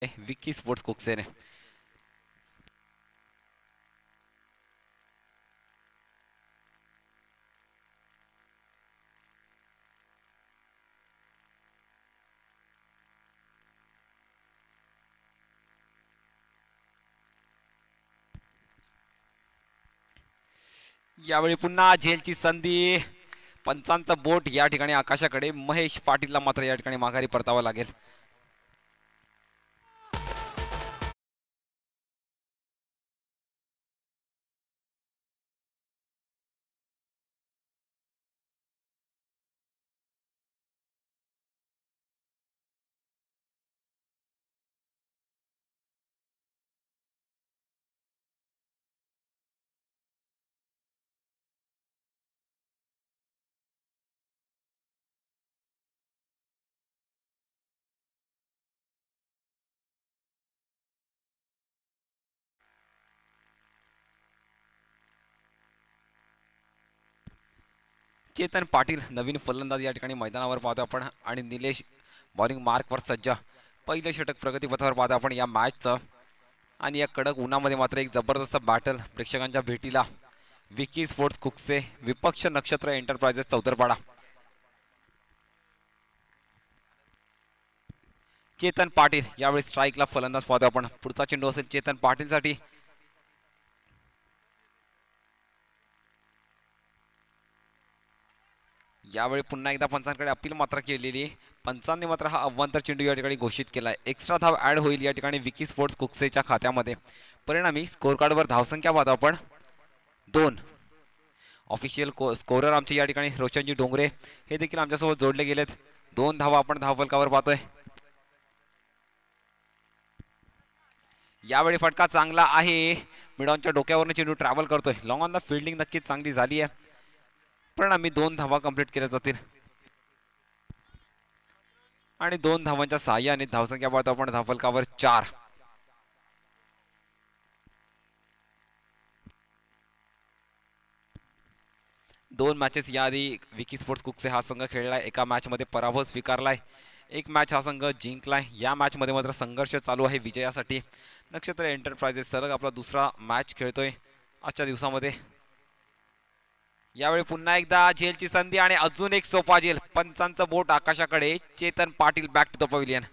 Vicky sports कुकसेने. यावेळी पुन्हा झेलची संधी. पंचांचा बोट या ठिकाणी आकाशाकडे. महेश पाटीलला मात्र या ठिकाणी माघारी परतावं लागेल. चेतन पाटील नवीन फलंदाज या ठिकाणी मैदानावर पाहतो आपण आणि निलेश बॉलिंग मार्कवर सज्ज. पहिलं षटक प्रगतीपथावर पाहतो आपण या मॅचचं. आणि या कडक उन्हामध्ये मात्र एक जबरदस्त बॅटल प्रेक्षकांच्या भेटीला. विकी स्पोर्ट्स कुकसे विपक्ष नक्षत्र एंटरप्राइजेस चौतरपाडा. चेतन पाटील यावेळी स्ट्राईकला फलंदाज पाहतो आपण. पुढचा चेंडू असेल चेतन पाटीलसाठी. यावेळी पुन्हा एकदा पंचांकडे अपील मात्र केलेली. पंचांनी मात्र हा अव्वंतर चेंडू या ठिकाणी घोषित केला. एक्स्ट्रा धाव ऍड होईल या ठिकाणी विकी स्पोर्ट्स कुकसेच्या खात्यामध्ये. परिणामी स्कोर कार्डवर धावसंख्या पाहतो आपण 2. ऑफिशियल स्कोरर आमचे या ठिकाणी रोशनजी डोंगरे हे देखील आमच्यासोबत जोडले गेलेत. 2 धावा आपण धावफलकावर पाहतोय. यावेळी फटका चांगला आहे. मिडॉनच्या डोक्यावरनं चेंडू ट्रॅव्हल करतोय. लॉंग ऑन द फिल्डिंग नक्कीच चांगली झाली आहे. परिणामी 2 धावा कंप्लीट केल्या जातील. आणि 2 धावांच्या सहाय्याने धावसंख्या पाहतो आपण धावफलकावर 4. दोन मॅचेस याआधी विकी स्पोर्ट्स कुकसे हा संघ खेळलाय. एका मॅचमध्ये पराभव स्वीकारलाय. एक मॅच हा संघ जिंकलाय. या मॅचमध्ये मात्र संघर्ष चालू आहे विजयासाठी. नक्षत्र एंटरप्राइजेस सलग आपला दुसरा मॅच खेळतोय आजच्या दिवसामध्ये. यावेळी पुन्हा एकदा झेलची संधी आणि अजून एक सोपा झेल. पंचांचं बोट आकाशाकडे. Chetan Patil back to the pavilion.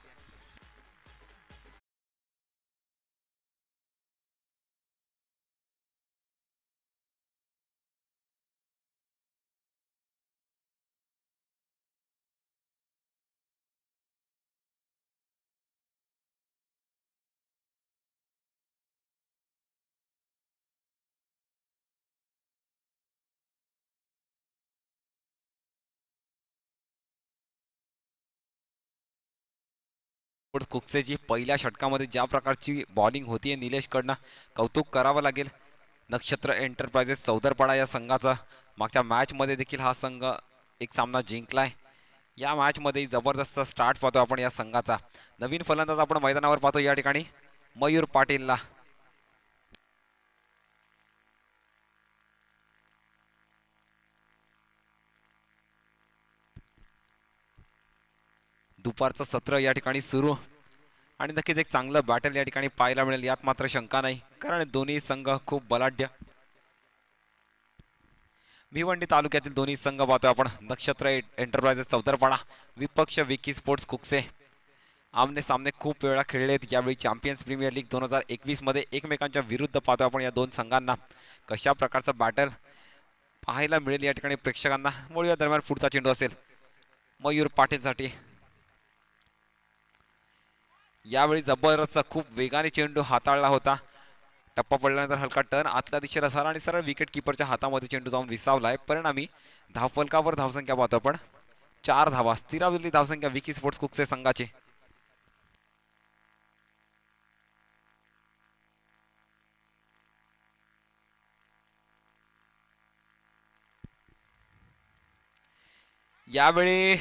कुकसेची पहिल्या षटकामध्ये ज्या प्रकारची बॉलिंग होतीये निलेशकडनं कौतुक करावं लागेल. नक्षत्र एंटरप्राइजेस चौदरपाडा या संघाचा मागच्या मॅचमध्ये देखील हा संघ एक सामना जिंकलाय. या मॅचमध्ये जबरदस्त स्टार्ट पाहतो आपण या संघाचा. नवीन फलंदाज आपण मैदानावर पाहतो या ठिकाणी मयूर पाटीलला. दुपारचं सत्र या ठिकाणी सुरू आणि नक्कीच एक चांगलं बॅटल या ठिकाणी पाहायला मिळेल यात मात्र शंका नाही. कारण दोन्ही संघ खूप बलाढ्य. भिवंडी तालुक्यातील दोन्ही संघ पाहतोय आपण. नक्षत्र एंटरप्राइजेस चौतरपाडा विपक्ष विकी स्पोर्ट्स कुकसे. आमने सामने खूप वेळा खेळलेत. यावेळी चॅम्पियन्स प्रीमियर लीग 2021 मध्ये एकमेकांच्या विरुद्ध पाहतोय आपण या दोन संघांना. कशा प्रकारचं बॅटल पाहायला मिळेल या ठिकाणी प्रेक्षकांना. या दरम्यान पुढचा चेंडू असेल मयूर पाटीलसाठी. यावेळी जबरदस्त खूप वेगाने चेंडू हाताळला होता. टप्पा पडल्यानंतर हलका टर्न आतल्या दिशेला झाला आणि सरळ विकेट किपरच्या हातामध्ये चेंडू जाऊन विसावलाय. परिणामी धावफलकावर धावसंख्या पाहतो आपण 4 धावा. स्थिरावलेली धावसंख्या विकी स्पोर्ट्स कुकसे संघाची. यावेळी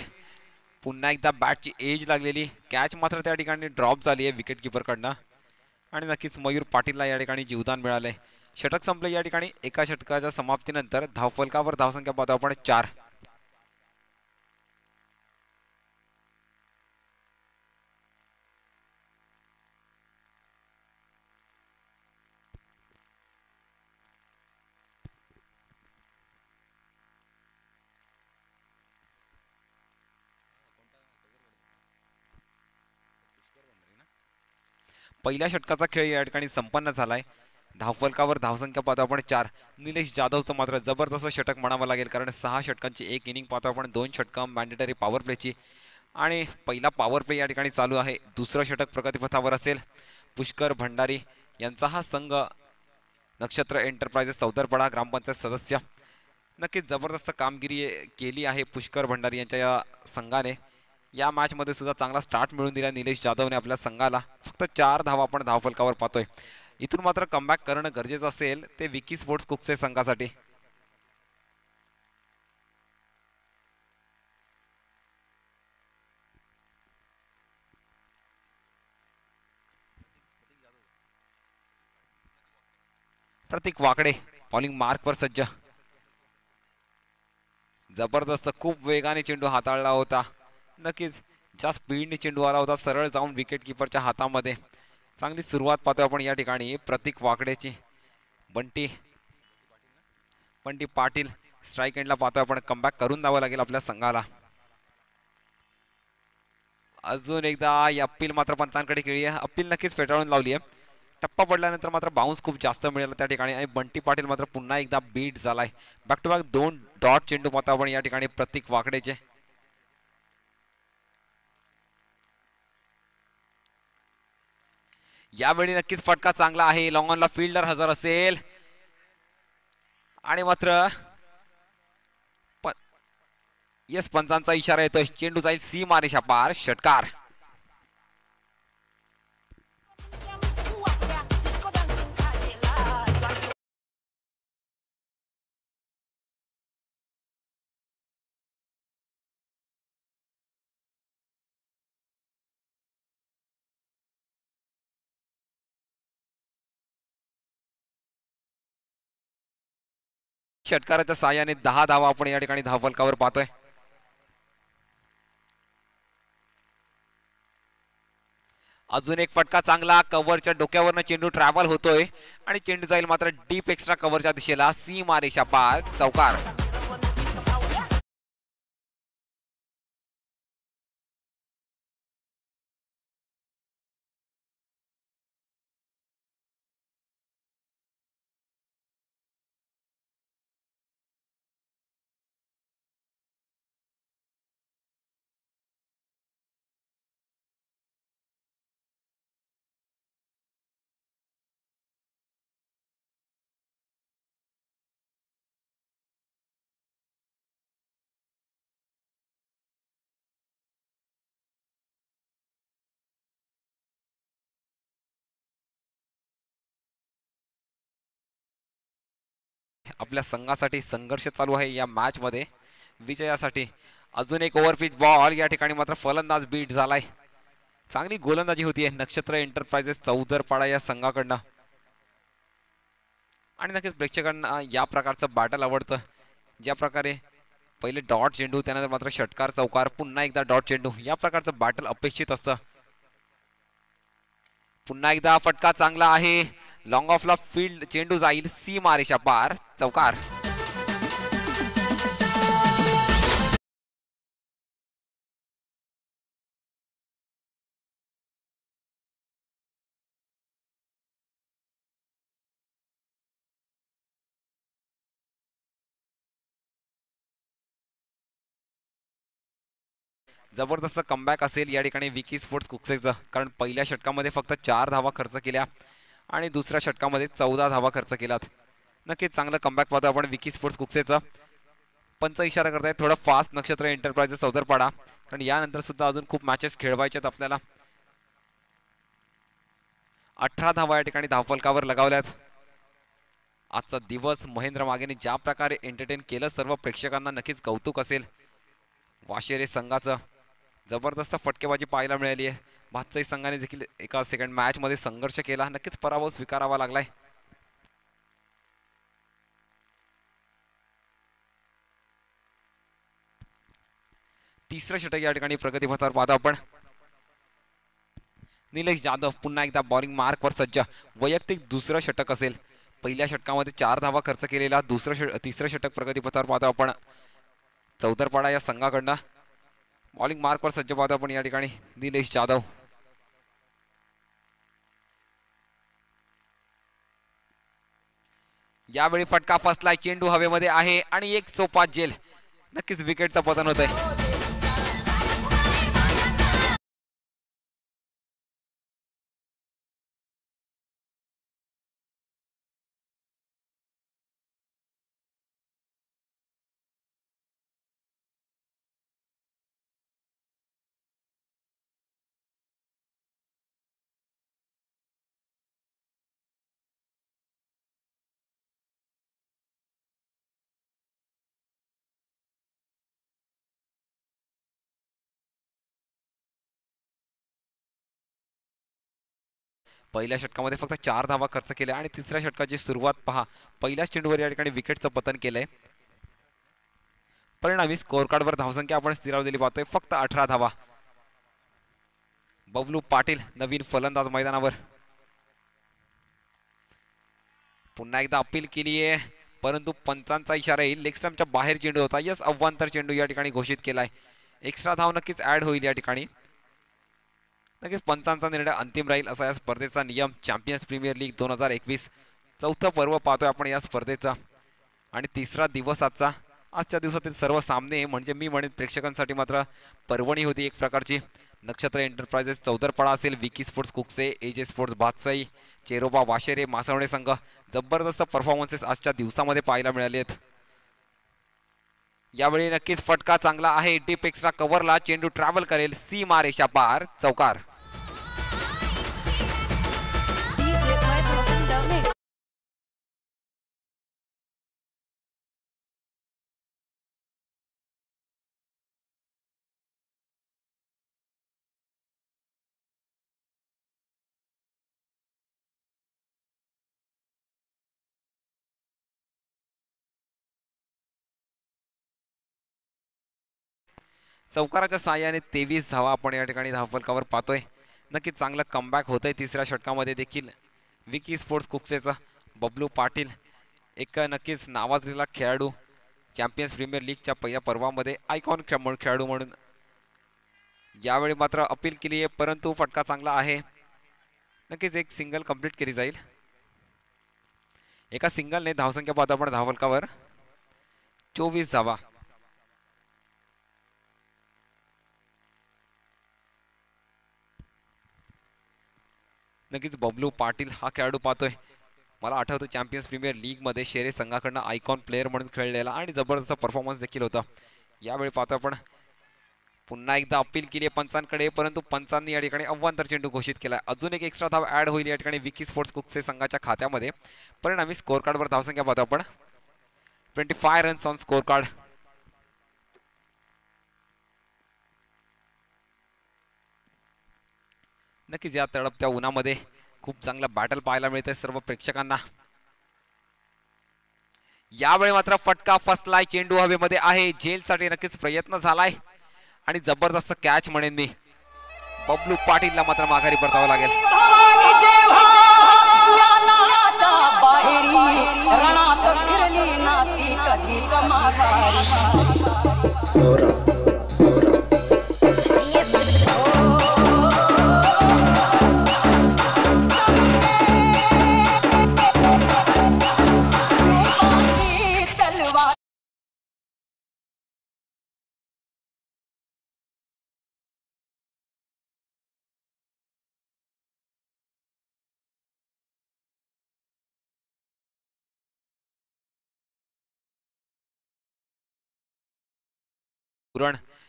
पुन्हा एकदा बॅटची एज लागलेली. कॅच मात्र त्या ठिकाणी ड्रॉप झाली आहे विकेट किपरकडनं. आणि नक्कीच मयूर पाटीलला या ठिकाणी जीवदान मिळालंय. षटक संपलं या ठिकाणी. एका षटकाच्या समाप्तीनंतर धावफलकावर धावसंख्या पाहतो आपण 4. पहिल्या षटकाचा खेळ या ठिकाणी संपन्न झालाय. धावफलकावर धावसंख्या पाहतो आपण 4. निलेश जाधवचं मात्र जबरदस्त षटक म्हणावं लागेल, कारण 6 षटकांची एक इनिंग पाहतो आपण, 2 षटकं मॅन्डेटरी पॉवर प्लेची. आणि पहिला पॉवर प्ले या ठिकाणी चालू आहे. दुसरं षटक प्रगतीपथावर असेल. पुष्कर भंडारी यांचा हा संघ नक्षत्र एंटरप्राइजेस चौदरपाडा ग्रामपंचायत सदस्य. नक्कीच जबरदस्त कामगिरी केली आहे पुष्कर भंडारी यांच्या या संघाने. या मॅचमध्ये सुद्धा चांगला स्टार्ट मिळून दिला निलेश जाधवने आपल्या संघाला. फक्त 4 धावा आपण धावफलकावर पाहतोय. इथून मात्र कमबॅक करणं गरजेचं असेल ते विकी स्पोर्ट्स कुकसे संघासाठी. प्रतीक वाकडे बॉलिंग मार्कवर सज्ज. जबरदस्त खूप वेगाने चेंडू हाताळला होता. नक्कीच ज्या स्पीडने चेंडू आला होता सरळ जाऊन विकेट किपरच्या हातामध्ये. चांगली सुरुवात पाहतोय आपण या ठिकाणी प्रतीक वाकडेची. बंटी पाटील स्ट्राईक एंडला पाहतोय आपण. कमबॅक करून द्यावं लागेल आपल्या संघाला. अजून एकदा ही अपील मात्र पंचांकडे केली आहे. अपील नक्कीच फेटाळून लावली आहे. टप्पा पडल्यानंतर मात्र बाउन्स खूप जास्त मिळाला त्या ठिकाणी आणि बंटी पाटील मात्र पुन्हा एकदा बीट झालाय. बॅक टू बॅक 2 डॉट चेंडू पाहतो आपण या ठिकाणी प्रतीक वाकडेचे. यावेळी नक्कीच फटका चांगला आहे. लॉंग ऑनला फिल्डर हजर असेल आणि मात्र येस पंचांचा इशारा येतोय. चेंडू जाईल सीमा रेषा पार. षटकार. षटकाराच्या साहाय्याने 10 धावा आपण या ठिकाणी धावफलकावर पाहतोय. अजून एक फटका चांगला. कव्हरच्या डोक्यावरनं चेंडू ट्रॅव्हल होतोय आणि चेंडू जाईल मात्र डीप एक्स्ट्रा कव्हरच्या दिशेला. सीमा रेषा पार. चौकार. आपल्या संघासाठी संघर्ष चालू आहे या मॅच मध्ये विजयासाठी. अजून एक ओव्हरपिच बॉल या ठिकाणी मात्र फलंदाज बीट झालाय. चांगली गोलंदाजी होती नक्षत्र एंटरप्राइजेस चौदरपाडा या संघाकडनं. आणि नक्कीच प्रेक्षकांना या प्रकारचं बॅटल आवडतं. ज्या प्रकारे पहिले डॉट चेंडू त्यानंतर मात्र षटकार चौकार पुन्हा एकदा डॉट चेंडू या प्रकारचं बॅटल अपेक्षित असतं. पुन्हा एकदा फटका चांगला आहे. लॉंग ऑफला फील्ड चेंडू जाईल सीमा रेषा पार. चौकार. जबरदस्त कमबॅक असेल या ठिकाणी विकी स्पोर्ट्स कुकसेचं, कारण पहिल्या षटकामध्ये फक्त 4 धावा खर्च केल्या आणि दुसऱ्या षटकामध्ये 14 धावा खर्च केल्यात. नक्कीच चांगलं कमबॅक पाहतो आपण विकी स्पोर्ट्स कुकसेचं. पंच इशारा करतायत थोडं फास्ट नक्षत्र एंटरप्राइजेस चौदरपाडा, कारण यानंतर सुद्धा अजून खूप मॅचेस खेळवायचे आहेत आपल्याला. 18 धावा या ठिकाणी धावफलकावर लगावल्यात. आजचा दिवस महेंद्र मागेने ज्या प्रकारे एंटरटेन केलं सर्व प्रेक्षकांना नक्कीच कौतुक असेल. वाशेरे संघाचं जबरदस्त फटकेबाजी पाहायला मिळाली आहे. भातसाई संघाने देखील एका सेकंड मॅच मध्ये संघर्ष केला. नक्कीच पराभव स्वीकारावा लागलाय. तिसरं षटक या ठिकाणी प्रगतीपथावर पाहतो आपण. निलेश जाधव पुन्हा एकदा बॉलिंग मार्कवर सज्ज. वैयक्तिक दुसरं षटक असेल. पहिल्या षटकामध्ये 4 धावा खर्च केलेला तिसरं षटक प्रगतीपथावर पाहतो आपण चौदरपाडा या संघाकडनं. बॉलिंग मार्कवर सज्ज पाहतो आपण या ठिकाणी निलेश जाधव. यावेळी फटका फसलाय, चेंडू हवेमध्ये आहे आणि एक सोपा जेल. नक्कीच विकेटचं पतन होत आहे. पहिल्या षटकामध्ये फक्त 4 धावा खर्च केल्या आणि तिसऱ्या षटकाची सुरुवात पहा. पहिल्याच चेंडूवर या ठिकाणी विकेटचं पतन केलंय. परिणामी स्कोर कार्डवर धावसंख्या आपण स्थिरावलेली पाहतोय, फक्त 18 धावा. बबलू पाटील नवीन फलंदाज मैदानावर. पुन्हा एकदा अपील केली आहे, परंतु पंचांचा इशारा येईल. लेग स्टंपच्या बाहेर चेंडू होता. यस, अव्वांतर चेंडू या ठिकाणी घोषित केलाय. एक्स्ट्रा धाव नक्कीच ऍड होईल या ठिकाणी. नक्कीच पंचांचा निर्णय अंतिम राहील असा या स्पर्धेचा नियम. चॅम्पियन्स प्रीमियर लीग 2021 चौथं पर्व पाहतोय आपण या स्पर्धेचा आणि तिसरा दिवस आजचा. आजच्या दिवसातील सर्व सामने म्हणजे मी म्हणेन प्रेक्षकांसाठी मात्र पर्वणी होती एक प्रकारची. नक्षत्र एंटरप्राइजेस चौदरपाडा असेल, Vicky sports Kukse, AJ sports Bhatsai, Cheroba Washere, Masawane संघ, जबरदस्त परफॉर्मन्सेस आजच्या दिवसामध्ये पाहायला मिळाले आहेत. यावेळी नक्कीच फटका चांगला आहे. डीप एक्स्ट्रा कव्हरला चेंडू ट्रॅव्हल करेल, सीमा रेषा पार, चौकार. चौकाराच्या साहाय्याने 23 धावा आपण या ठिकाणी धावफलकावर पाहतोय. नक्कीच चांगलं कमबॅक होतंय तिसऱ्या षटकामध्ये देखील. विकी स्पोर्ट्स कुकसेचा बबलू पाटील एक नक्कीच नावाजलेला खेळाडू, चॅम्पियन्स प्रीमियर लीगच्या पहिल्या पर्वामध्ये आयकॉन खेळाडू म्हणून. यावेळी मात्र अपील केली आहे, परंतु फटका चांगला आहे. नक्कीच एक सिंगल कंप्लीट केली जाईल. एका सिंगलने धावसंख्या पाहतो आपण धावफलकावर 24 धावा. नक्कीच बबलू पाटील हा खेळाडू पाहतोय. मला आठवतं चॅम्पियन्स प्रीमियर लीगमध्ये शेरे संघाकडनं आयकॉन प्लेअर म्हणून खेळलेला आणि जबरदस्त परफॉर्मन्स देखील होता. यावेळी पाहतोय आपण पुन्हा एकदा अपील केली आहे पंचांकडे, परंतु पंचांनी या ठिकाणी अव्वांतर चेंडू घोषित केला. अजून एक एक्स्ट्रा धाव ऍड होईल या ठिकाणी विकी स्पोर्ट्स कुकसे संघाच्या खात्यामध्ये. परिणामी स्कोर कार्डवर धावसंख्या पाहतो आपण 25 रन्स ऑन स्कोर कार्ड. नक्कीच या तडपत्या उन्हामध्ये खूप चांगला बॅटल पाहायला मिळते सर्व प्रेक्षकांना. यावेळी मात्र फटका फसलाय, चेंडू हवेमध्ये आहे. झेलसाठी नक्कीच प्रयत्न झालाय आणि जबरदस्त कॅच म्हणेन मी. बबलू पाटीलला मात्र माघारी परतावं लागेल.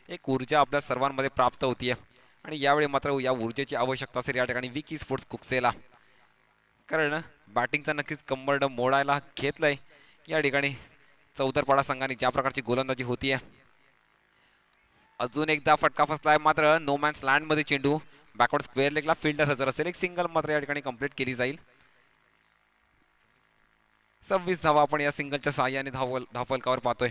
एक ऊर्जा आपल्या सर्वांमध्ये प्राप्त होतीये आणि यावेळी मात्र या ऊर्जेची आवश्यकता असेल या ठिकाणी विकी स्पोर्ट्स कुकसेला. कारण बॅटिंगचा नक्कीच कंबरड मोडायला घेतलंय या ठिकाणी चौदरपाडा संघाने ज्या प्रकारची गोलंदाजी होतीये. अजून एकदा फटका फसलाय, मात्र नो मॅन्स लँड मध्ये चेंडू बॅकवर्ड स्क्वेअर लेगला फील्डर हजर असेल. एक सिंगल मात्र या ठिकाणी कंप्लीट केली जाईल. 26 धावा आपण या सिंगलच्या साहाय्याने धावफलकावर पाहतोय.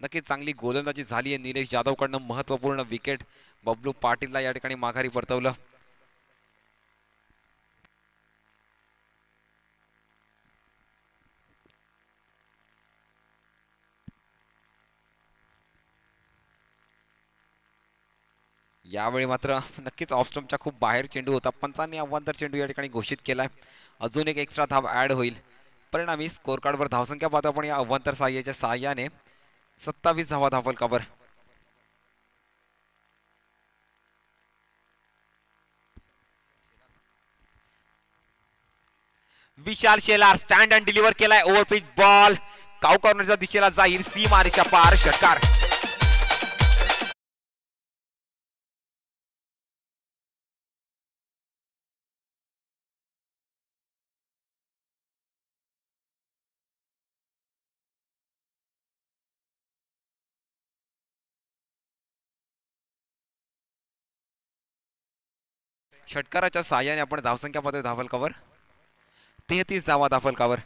नक्कीच चांगली गोलंदाजी झाली आहे. निलेश जाधवकडनं महत्वपूर्ण विकेट बबलू पाटीलला या ठिकाणी माघारी परतवलं. यावेळी मात्र नक्कीच ऑफ स्टंपच्या खूप बाहेर चेंडू होता. पंचांनी अव्वांतर चेंडू या ठिकाणी घोषित केलाय. अजून एक एक्स्ट्रा धाव ऍड होईल. परिणामी स्कोर कार्डवर धावसंख्या पाहतो आपण या अवांतर साह्याच्या साह्याने 27 धावा धावफलकावर. विशाल शेलार स्टँड अँड डिलिव्हर केलाय ओव्हरपिच बॉल काउ कॉर्नरच्या दिशेला जाईल सीमारेषा पार षटकार. षटकाराच्या साह्याने आपण धावसंख्या पाहतोय धावफलकावर 33 धावा धावफलकावर.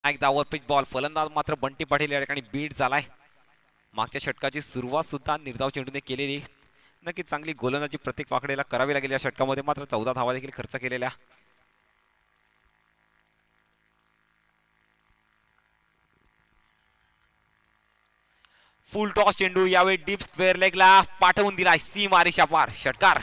एक धावत पिच बॉल फलंदाज मात्र बंटी पाटील या ठिकाणी बीट झालाय. मागच्या षटकाची सुरुवात सुद्धा निर्धाव चेंडूने केलेली नक्कीच चांगली गोलंदाजी प्रत्येक वाकडेला करावी लागेल. या षटकामध्ये मात्र 14 धावा देखील खर्च केलेल्या. फुल टॉस चेंडू यावेळी डीप स्क्वेअर लेगला पाठवून दिलाय सीमारेषा पार षटकार.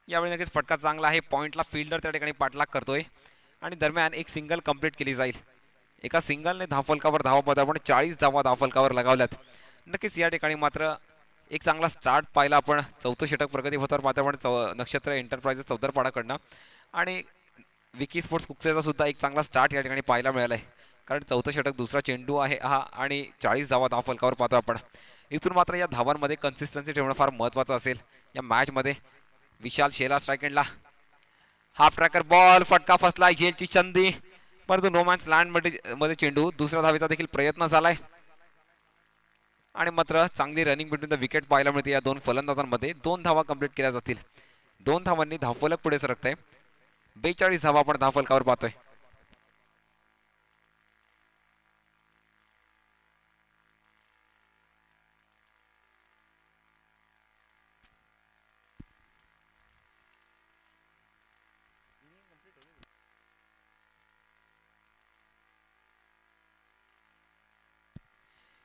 यावेळी नक्कीच फटका चांगला आहे. पॉइंटला फिल्डर त्या ठिकाणी पाठलाग करतोय आणि दरम्यान एक सिंगल कंप्लीट केली जाईल. एका सिंगलने धावफलकावर धावा पाहतो आपण 40 धावा धावफलकावर लगावल्यात. नक्कीच या ठिकाणी मात्र एक चांगला स्टार्ट पाहिला आपण. चौथं षटक प्रगती होतावर पाहतो आपण नक्षत्र एंटरप्राइजेस चौदरपाडाकडनं आणि विकी स्पोर्ट्स कुक्सेचा सुद्धा एक चांगला स्टार्ट या ठिकाणी पाहायला मिळालाय. कारण चौथं षटक दुसरा चेंडू आहे हा आणि 40 धावा धावफलकावर पाहतो आपण. इथून मात्र या धावांमध्ये कन्सिस्टन्सी ठेवणं फार महत्त्वाचं असेल या मॅचमध्ये. विशाल शेलार स्ट्राइक एंडला हाफ ट्रॅकर बॉल फटका फसलाय झेलची संधी परंतु नो मॅन्स लँड मध्ये चेंडू. दुसऱ्या धावेचा देखील प्रयत्न झालाय आणि मात्र चांगली रनिंग बिटवीन द विकेट पाहायला मिळते या दोन फलंदाजांमध्ये. 2 धावा कंप्लीट केल्या जातील. 2 धावांनी धावफलक पुढे सरकतंय. 42 धावा आपण धावफलकावर पाहतोय.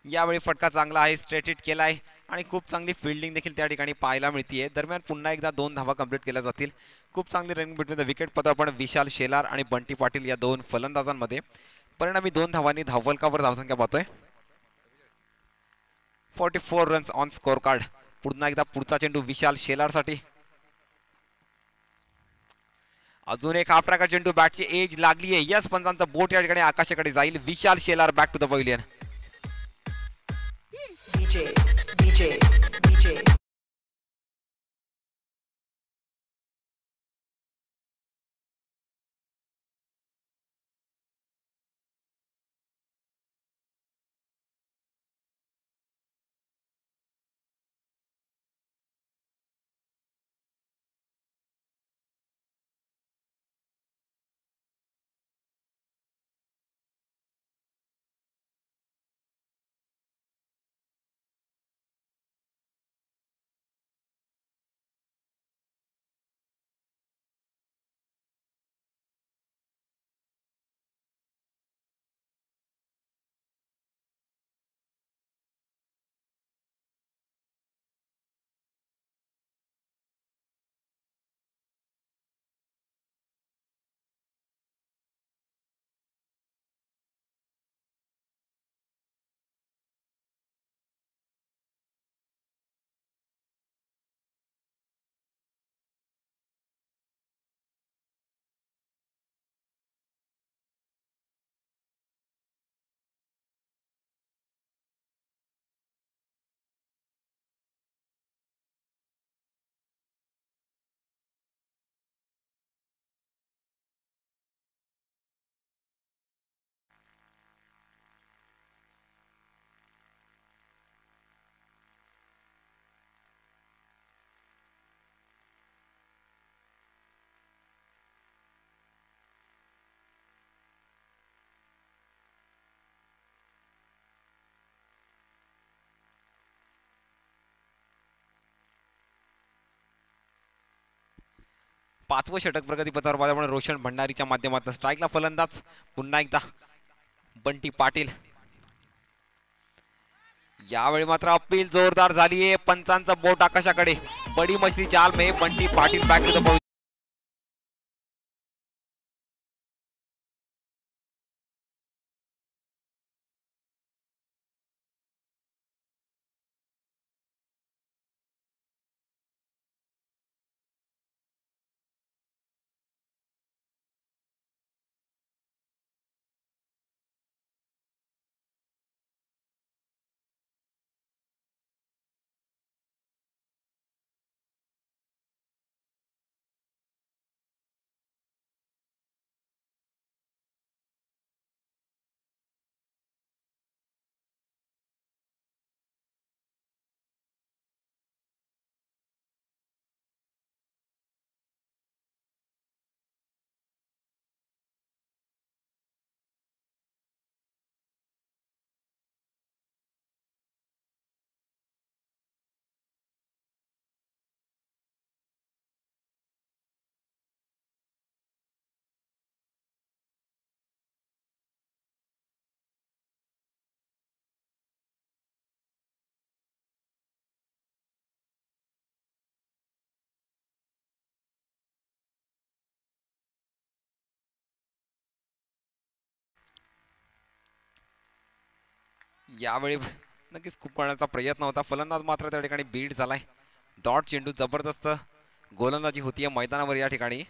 यावेळी फटका चांगला आहे. स्ट्रेट हिट केलाय आणि खूप चांगली फिल्डिंग देखील त्या ठिकाणी पाहायला मिळते. दरम्यान पुन्हा एकदा 2 धावा कंप्लीट केल्या जातील. खूप चांगली रनिंग बिटवीन द विकेट पाहतो आपण विशाल शेलार आणि बंटी पाटील या दोन फलंदाजांमध्ये. परिणामी 2 धावांनी धावफलकावर धावसंख्या पाहतोय 44 रन्स ऑन स्कोर कार्ड. पुन्हा एकदा पुढचा चेंडू विशाल शेलारसाठी. अजून एक हाफ ट्रॅकर चेंडू बॅटची एज लागली आहे. यस पंचांचा बोट या ठिकाणी आकाशाकडे जाईल. Vishal Shelar back to the pavilion. पाचवं षटक प्रगतीपथावर पाहतो रोशन भंडारीच्या माध्यमातून. स्ट्राईकला फलंदाज पुन्हा एकदा बंटी पाटील. यावेळी मात्र अपील जोरदार झालीये. पंचांचा बोट आकाशाकडे. बडी मछली जाल में Bunty Patil back to the pavilion. यावेळी नक्कीच खूप करण्याचा प्रयत्न होता. फलंदाज मात्र त्या ठिकाणी बीट झालाय. डॉट चेंडू. जबरदस्त गोलंदाजी होतीये मैदानावर या ठिकाणी.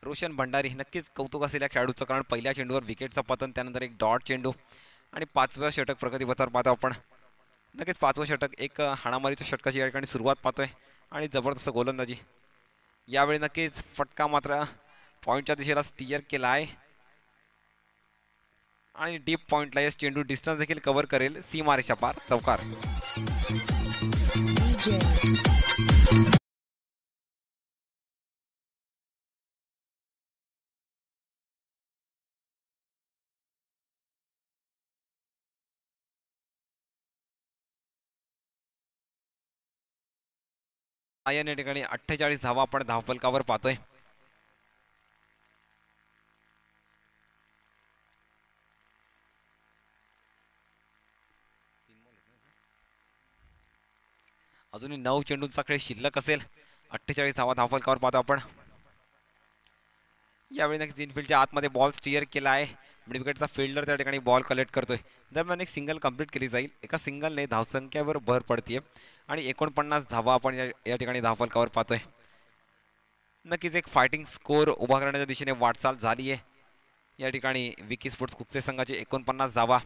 रोशन भंडारी नक्कीच कौतुक असेल या खेळाडूचं, कारण पहिल्या चेंडूवर विकेटचं पतन, त्यानंतर एक डॉट चेंडू आणि 5व्या षटक प्रगतीपथावर पाहतो आपण. नक्कीच 5वं षटक एक हाणामारीच्या षटकाची या ठिकाणी सुरुवात पाहतोय आणि जबरदस्त गोलंदाजी. यावेळी नक्कीच फटका मात्र पॉइंटच्या दिशेला स्टीअर केला आहे आणि डीप पॉइंटला यस चेंडू डिस्टन्स देखील कव्हर करेल. सीमारेषा पार चौकार. या ठिकाणी 48 धावा आपण धावफलकावर पाहतोय. अजूनही 9 चेंडूंचा खेळ शिल्लक असेल. 48 धावा धावफलकावर पाहतो आपण. यावेळी नक्कीच इनफिल्डच्या आतमध्ये बॉल स्टिअर केला आहे. मिड विकेटचा फिल्डर त्या ठिकाणी बॉल कलेक्ट करतोय. दरम्यान एक सिंगल कंप्लीट केली जाईल. एका सिंगलने धावसंख्येवर भर पडते आणि 49 धावा आपण या ठिकाणी धावफलकावर पाहतोय. नक्कीच एक फायटिंग स्कोर उभा करण्याच्या दिशेने वाटचाल झाली आहे. या ठिकाणी विकी स्पोर्ट्स कुकसे संघाचे 49 धावा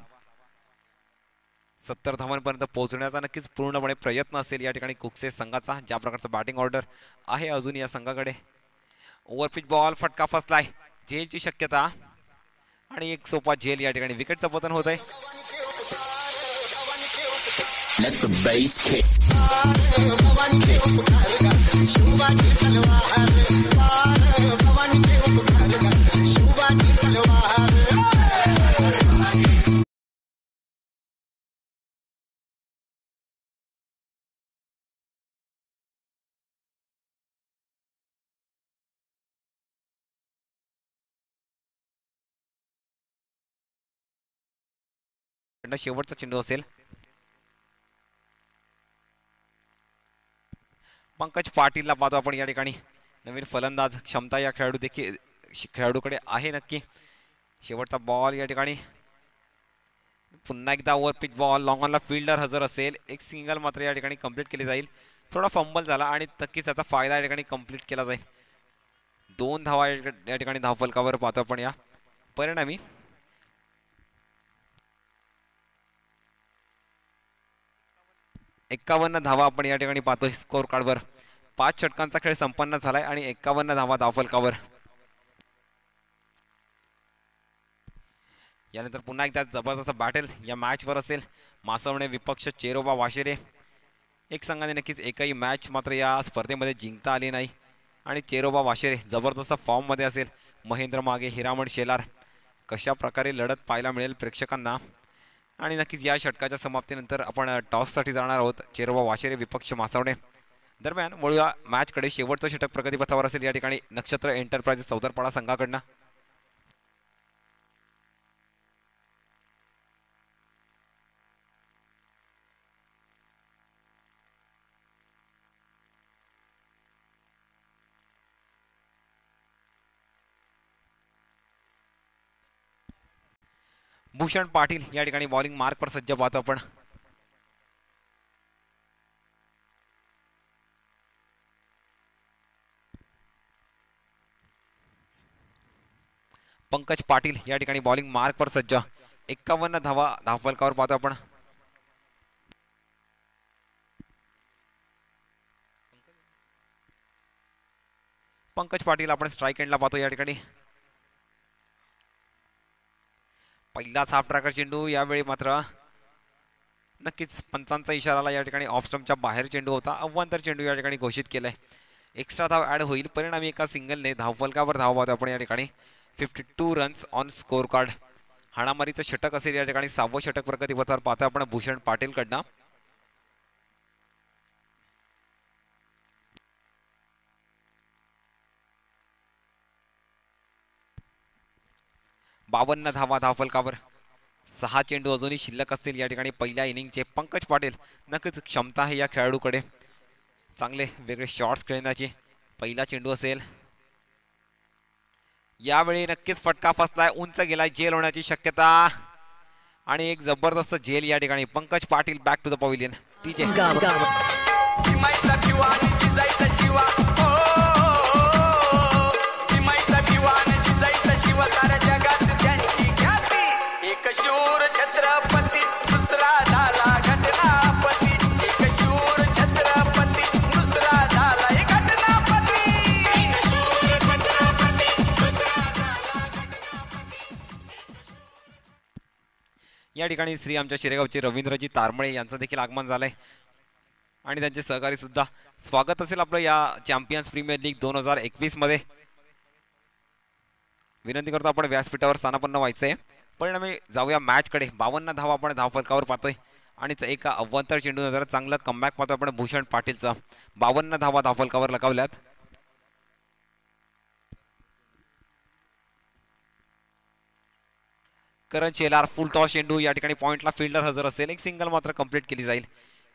70 धावांपर्यंत पोहोचण्याचा नक्कीच पूर्णपणे प्रयत्न असेल या ठिकाणी कुकसे संघाचा. ज्या प्रकारचा बॅटिंग ऑर्डर आहे अजून या संघाकडे. ओव्हरपिच बॉल फटका फसलाय. झेलची शक्यता आणि एक सोपा झेल. या ठिकाणी विकेटचं पतन होत आहे. शेवटचा चेंडू असेल. पंकज पाटीलला पाहतो आपण या ठिकाणी. नवीन फलंदाज क्षमता या खेळाडूकडे आहे नक्की. शेवटचा बॉल या ठिकाणी पुन्हा एकदा ओव्हरपिच बॉल. लॉंग ऑनला फिल्डर हजर असेल. एक सिंगल मात्र या ठिकाणी कंप्लीट केली जाईल. थोडा फंबल झाला आणि नक्कीच त्याचा फायदा या ठिकाणी कंप्लीट केला जाईल. 2 धावा या ठिकाणी धावफलकावर पाहतो आपण. या परिणामी 51 धावा आपण या ठिकाणी पाहतोय स्कोर कार्डवर. 5 षटकांचा खेळ संपन्न झालाय आणि 51 धावा धावफलकावर. यानंतर पुन्हा एकदा जबरदस्त बॅटल या मॅचवर असेल. मासवणे विपक्ष चेरोबा वाशेरे. एक संघाने नक्कीच एकही मॅच मात्र या स्पर्धेमध्ये जिंकता आली नाही आणि चेरोबा वाशेरे जबरदस्त फॉर्ममध्ये असेल. महेंद्र मागे, हिरामण शेलार. कशा प्रकारे लढत पाहायला मिळेल प्रेक्षकांना. आणि नक्कीच या षटकाच्या समाप्तीनंतर आपण टॉससाठी जाणार आहोत. चेरोबा वाशेरे विपक्ष मासवणे. दरम्यान वळूया मॅचकडे. शेवटचं षटक प्रगतीपथावर असेल या ठिकाणी नक्षत्र एंटरप्राइजेस चौदरपाडा संघाकडनं. भूषण पाटील या ठिकाणी बॉलिंग मार्कवर सज्ज पाहतो आपण. पंकज पाटील या ठिकाणी बॉलिंग मार्कवर सज्ज. 51 धावा धावफलकावर पाहतो आपण. पंकज पाटील आपण स्ट्राईक एंडला पाहतो या ठिकाणी. पहिलाच हाफ ट्रॅकर चेंडू. यावेळी मात्र नक्कीच पंचांचा इशाराला या ठिकाणी ऑफ स्टंपच्या बाहेर चेंडू होता. अव्वंतर चेंडू या ठिकाणी घोषित केलाय. एक्स्ट्रा धाव ऍड होईल. परिणामी एका सिंगलने धावफलकावर धाव पाहतो आपण या ठिकाणी. 52 रन्स ऑन स्कोर कार्ड. हाणामारीचं षटक असेल या ठिकाणी. 6वं षटक प्रगतीपथावर पाहतो आपण भूषण पाटील कडनं. बावन्न धावा धावफलकावर. 6 चेंडू अजूनही शिल्लक असतील या ठिकाणी पहिल्या इनिंगचे. पंकज पाटील नक्कीच क्षमता आहे या खेळाडूकडे चांगले वेगळे शॉट्स खेळण्याची. पहिला चेंडू असेल. यावेळी नक्कीच फटका फसलाय. उंच गेलाय. जेल होण्याची शक्यता आणि एक जबरदस्त जेल या ठिकाणी. Pankaj Patil back to the pavilion. TJ शूर छत्रपती दुसरा झाला घटनापती. एक शूर छत्रपती दुसरा झाला घटनापती. या ठिकाणी श्री आमच्या शिरेगावचे रवींद्रजी तारमळे यांचं देखील आगमन झालंय आणि त्यांचे सहकारी सुद्धा. स्वागत असेल आपलं या चॅम्पियन्स प्रीमियर लीग 2021 मध्ये. विनंती करतो आपण व्यासपीठावर स्थानापन्न व्हायचंय. परिणामी जाऊया मॅचकडे. 52 धावा आपण धावफलकावर पाहतोय आणि एका अव्वंतर चेंडू नंतर चांगलं कमबॅक पाहतोय आपण भूषण पाटीलचा. 52 धावा धावफलकावर लगावल्यात. करण शेलार फुल टॉस चेंडू. या ठिकाणी पॉइंटला फिल्डर हजर असेल. एक सिंगल मात्र कंप्लीट केली जाईल.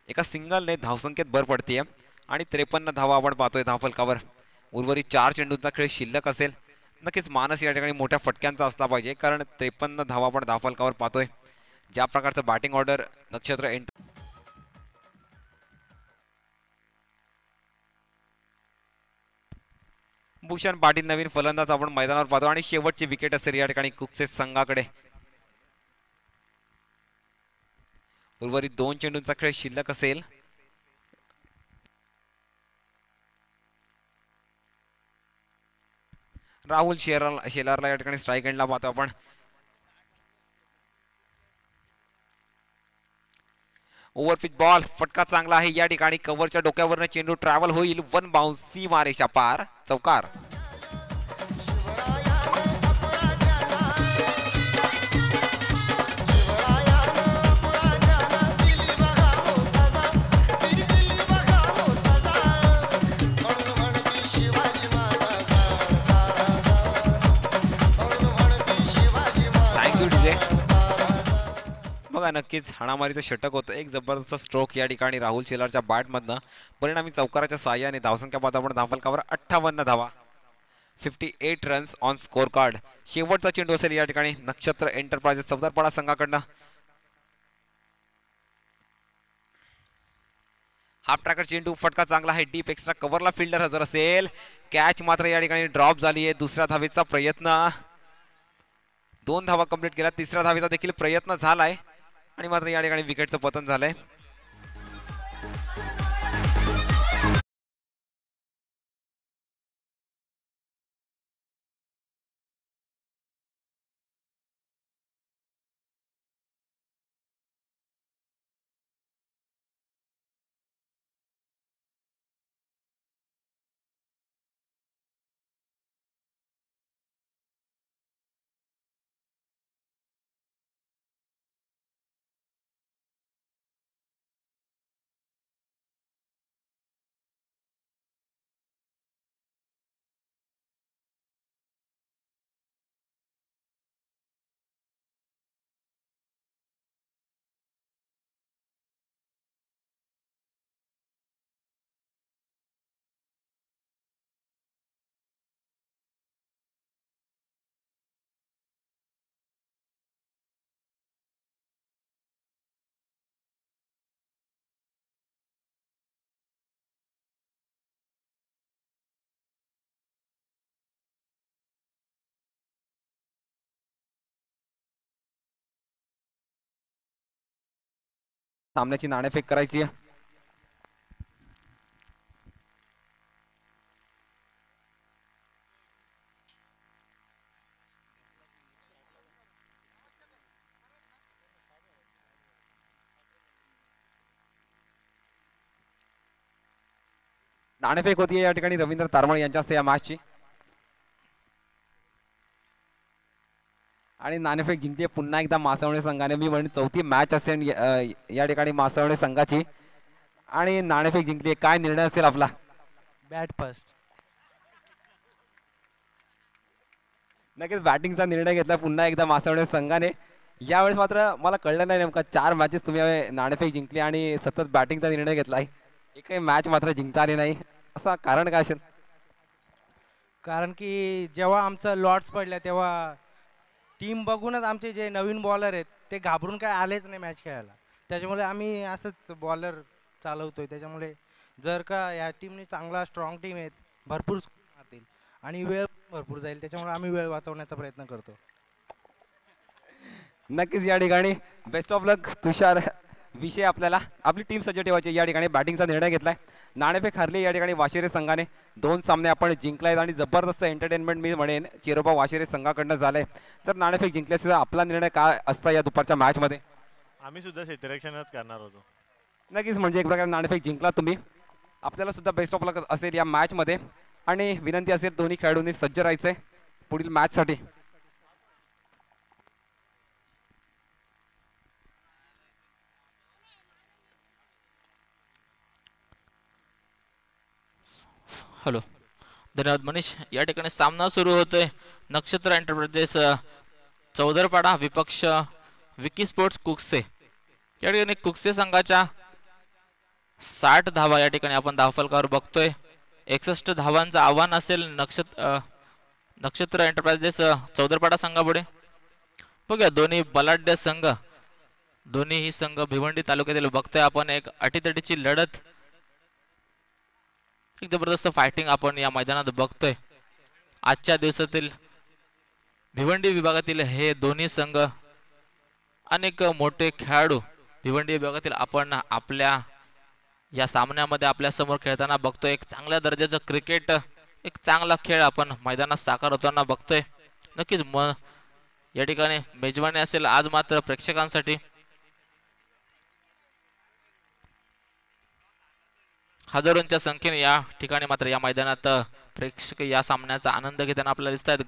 एका सिंगलने धावसंख्येत भर पडतीये आणि 53 धावा आपण पाहतोय धावफलकावर. उर्वरित 4 चेंडूंचा खेळ शिल्लक असेल. नक्कीच मानस या ठिकाणी मोठ्या फटक्यांचा असला पाहिजे, कारण 53 धावा आपण धावफलकावर पाहतोय. ज्या प्रकारचं बॅटिंग ऑर्डर नक्षत्र भूषण पाटील नवीन फलंदाज आपण मैदानावर पाहतो आणि शेवटची विकेट असेल या ठिकाणी कुकसे संघाकडे. उर्वरित 2 चेंडूंचा खेळ शिल्लक असेल. राहुल शेलारला या ठिकाणी स्ट्राईक एंडला पाहतो आपण. ओव्हरपिच बॉल, फटका चांगला आहे या ठिकाणी. कव्हरच्या डोक्यावरनं चेंडू ट्रॅव्हल होईल. वन बाउन्स, सीमा रेषा पार, चौकार. बघा, नक्कीच हाणामारीचं षटक होतं. एक जबरदस्त स्ट्रोक या ठिकाणी राहुल शेलारच्या बॅटमधनं. परिणामी चौकाराच्या साह्याने धावसंख्या पाहता आपण धावफलकावर 58 धावा, 58 रन्स ऑन स्कोर कार्ड. शेवटचा चेंडू असेल या ठिकाणी नक्षत्र एंटरप्राइजेस चौदारपाडा संघाकडनं. हाफ ट्रॅकर चेंडू, फटका चांगला आहे. डीप एक्स्ट्रा कव्हरला फिल्डर हजर असेल. कॅच मात्र या ठिकाणी ड्रॉप झाली आहे. दुसऱ्या धावेचा प्रयत्न, 2 धावा कंप्लीट केल्या. तिसऱ्या धावेचा देखील प्रयत्न झालाय आणि मात्र या ठिकाणी विकेटचं पतन झालंय. सामन्याची नाणेफेक करायची आहे. नाणेफेक होती या ठिकाणी रवींद्र तारमळ यांच्या हस्ते या मॅचची. आणि नाणेफेक जिंकली पुन्हा एकदा मासवणे संघाने. मी म्हणेन चौथी मॅच असेल या ठिकाणी मासवणे संघाची. आणि नाणेफेक जिंकली. काय निर्णय असेल आपला? Bat first. नक्कीच बॅटिंगचा निर्णय घेतला पुन्हा एकदा मासवणे संघाने. यावेळेस मात्र मला कळलं नाही नेमका 4 मॅचेस तुम्ही नाणेफेक जिंकली आणि सतत बॅटिंगचा निर्णय घेतलाय. एकही मॅच मात्र जिंकता आली नाही. असं कारण काय असेल? कारण की जेव्हा आमचं लॉट्स पडल्या तेव्हा टीम बघूनच आमचे जे नवीन बॉलर आहेत ते घाबरून काय आलेच नाही मॅच खेळायला. त्याच्यामुळे आम्ही असंच बॉलर चालवतोय. त्याच्यामुळे जर का या टीमने चांगला स्ट्रॉंग टीम आहेत, भरपूर मारतील आणि वेळ भरपूर जाईल. त्याच्यामुळे आम्ही वेळ वाचवण्याचा प्रयत्न करतो. नक्कीच या ठिकाणी बेस्ट ऑफ लक तुषार. विषय आपल्याला आपली टीम सज्ज ठेवायची. या ठिकाणी बॅटिंगचा निर्णय घेतलाय. नाणेफेक हरली या ठिकाणी वाशिरे संघाने. 2 सामने आपण जिंकलायत आणि जबरदस्त एंटरटेनमेंट मी म्हणेन चिरोबा वाशिरे संघाकडनं झालंय. जर नाणेफेक जिंकली असेल तर आपला निर्णय काय असता या दुपारच्या मॅच मध्ये? आम्ही सुद्धा क्षेत्ररक्षणच करणार होतो. नक्कीच म्हणजे एक प्रकारे नाणेफेक जिंकला तुम्ही. आपल्याला सुद्धा बेस्ट ऑफ लक असेल या मॅच मध्ये. आणि विनंती असेल दोन्ही खेळाडूंनी सज्ज राहायचंय पुढील मॅच साठी. हॅलो, धन्यवाद मनीष. या ठिकाणी सामना सुरू होतोय. नक्षत्र एंटरप्राइजेस चौदरपाडा विपक्ष विकी स्पोर्ट्स कुकसे. या ठिकाणी कुकसे संघाच्या 60 धावा या ठिकाणी आपण धावफलकावर बघतोय. 61 धावांचं आव्हान असेल नक्षत्र एंटरप्राइजेस चौदरपाडा संघापुढे. बघूया दोन्ही बलाढ्य संघ, दोन्ही संघ भिवंडी तालुक्यातील बघतोय आपण. एक अटीतटीची लढत, एक जबरदस्त फायटिंग आपण या मैदानात बघतोय. आजच्या दिवसातील भिवंडी विभागातील हे दोन्ही संघ, अनेक मोठे खेळाडू भिवंडी विभागातील आपण आपल्या या सामन्यामध्ये आपल्या समोर खेळताना बघतोय. एक चांगल्या दर्जाचं क्रिकेट, एक चांगला खेळ आपण मैदानात साकार होताना बघतोय. नक्कीच या ठिकाणी मेजवानी असेल आज मात्र प्रेक्षकांसाठी. हजारोंच्या संख्येने या ठिकाणी मात्र या मैदानात प्रेक्षक या सामन्याचा आनंद घेताना आपल्याला दिसत आहेत.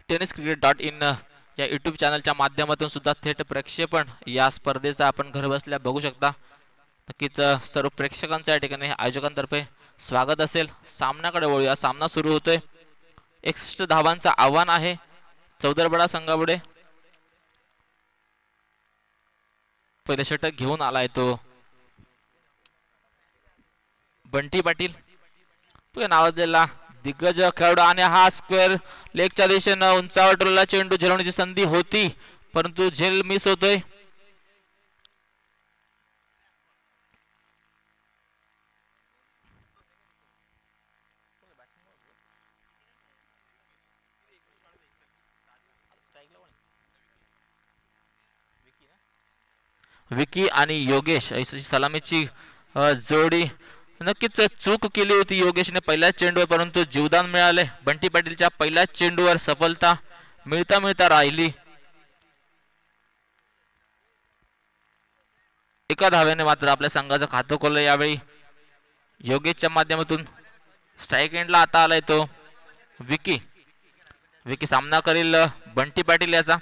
tenniscricket.in या युट्यूब चॅनलच्या माध्यमातून सुद्धा थेट प्रक्षेपण या स्पर्धेचा आपण घर बसल्या बघू शकता. नक्कीच सर्व प्रेक्षकांच्या या ठिकाणी आयोजकांतर्फे स्वागत असेल. सामन्याकडे वळूया. सामना सुरू होतोय. 61 धावांचं आव्हान आहे चौदरपाडा संघापुढे. पहिले षटक घेऊन आलाय तो बंटी पाटील, नावाजलेला दिग्गज खेळाडू. आणि हा स्क्वेअर लेगच्या दिशेनं उंचावर टोलला चेंडू झेलवण्याची संधी होती, परंतु झेल मिस होतोय. विकी आणि योगेश अशी सलामीची जोडी. नक्कीच चूक केली होती योगेशने पहिल्याच चेंडूवर, परंतु जीवदान मिळाले. बंटी पाटीलच्या पहिल्याच चेंडूवर सफलता मिळता मिळता राहिली. एका धाव्याने मात्र आपल्या संघाचं खातं खोललं. यावेळी योगेशच्या माध्यमातून स्ट्राईक एंडला आता आलाय तो विकी. विकी सामना करील बंटी पाटील याचा.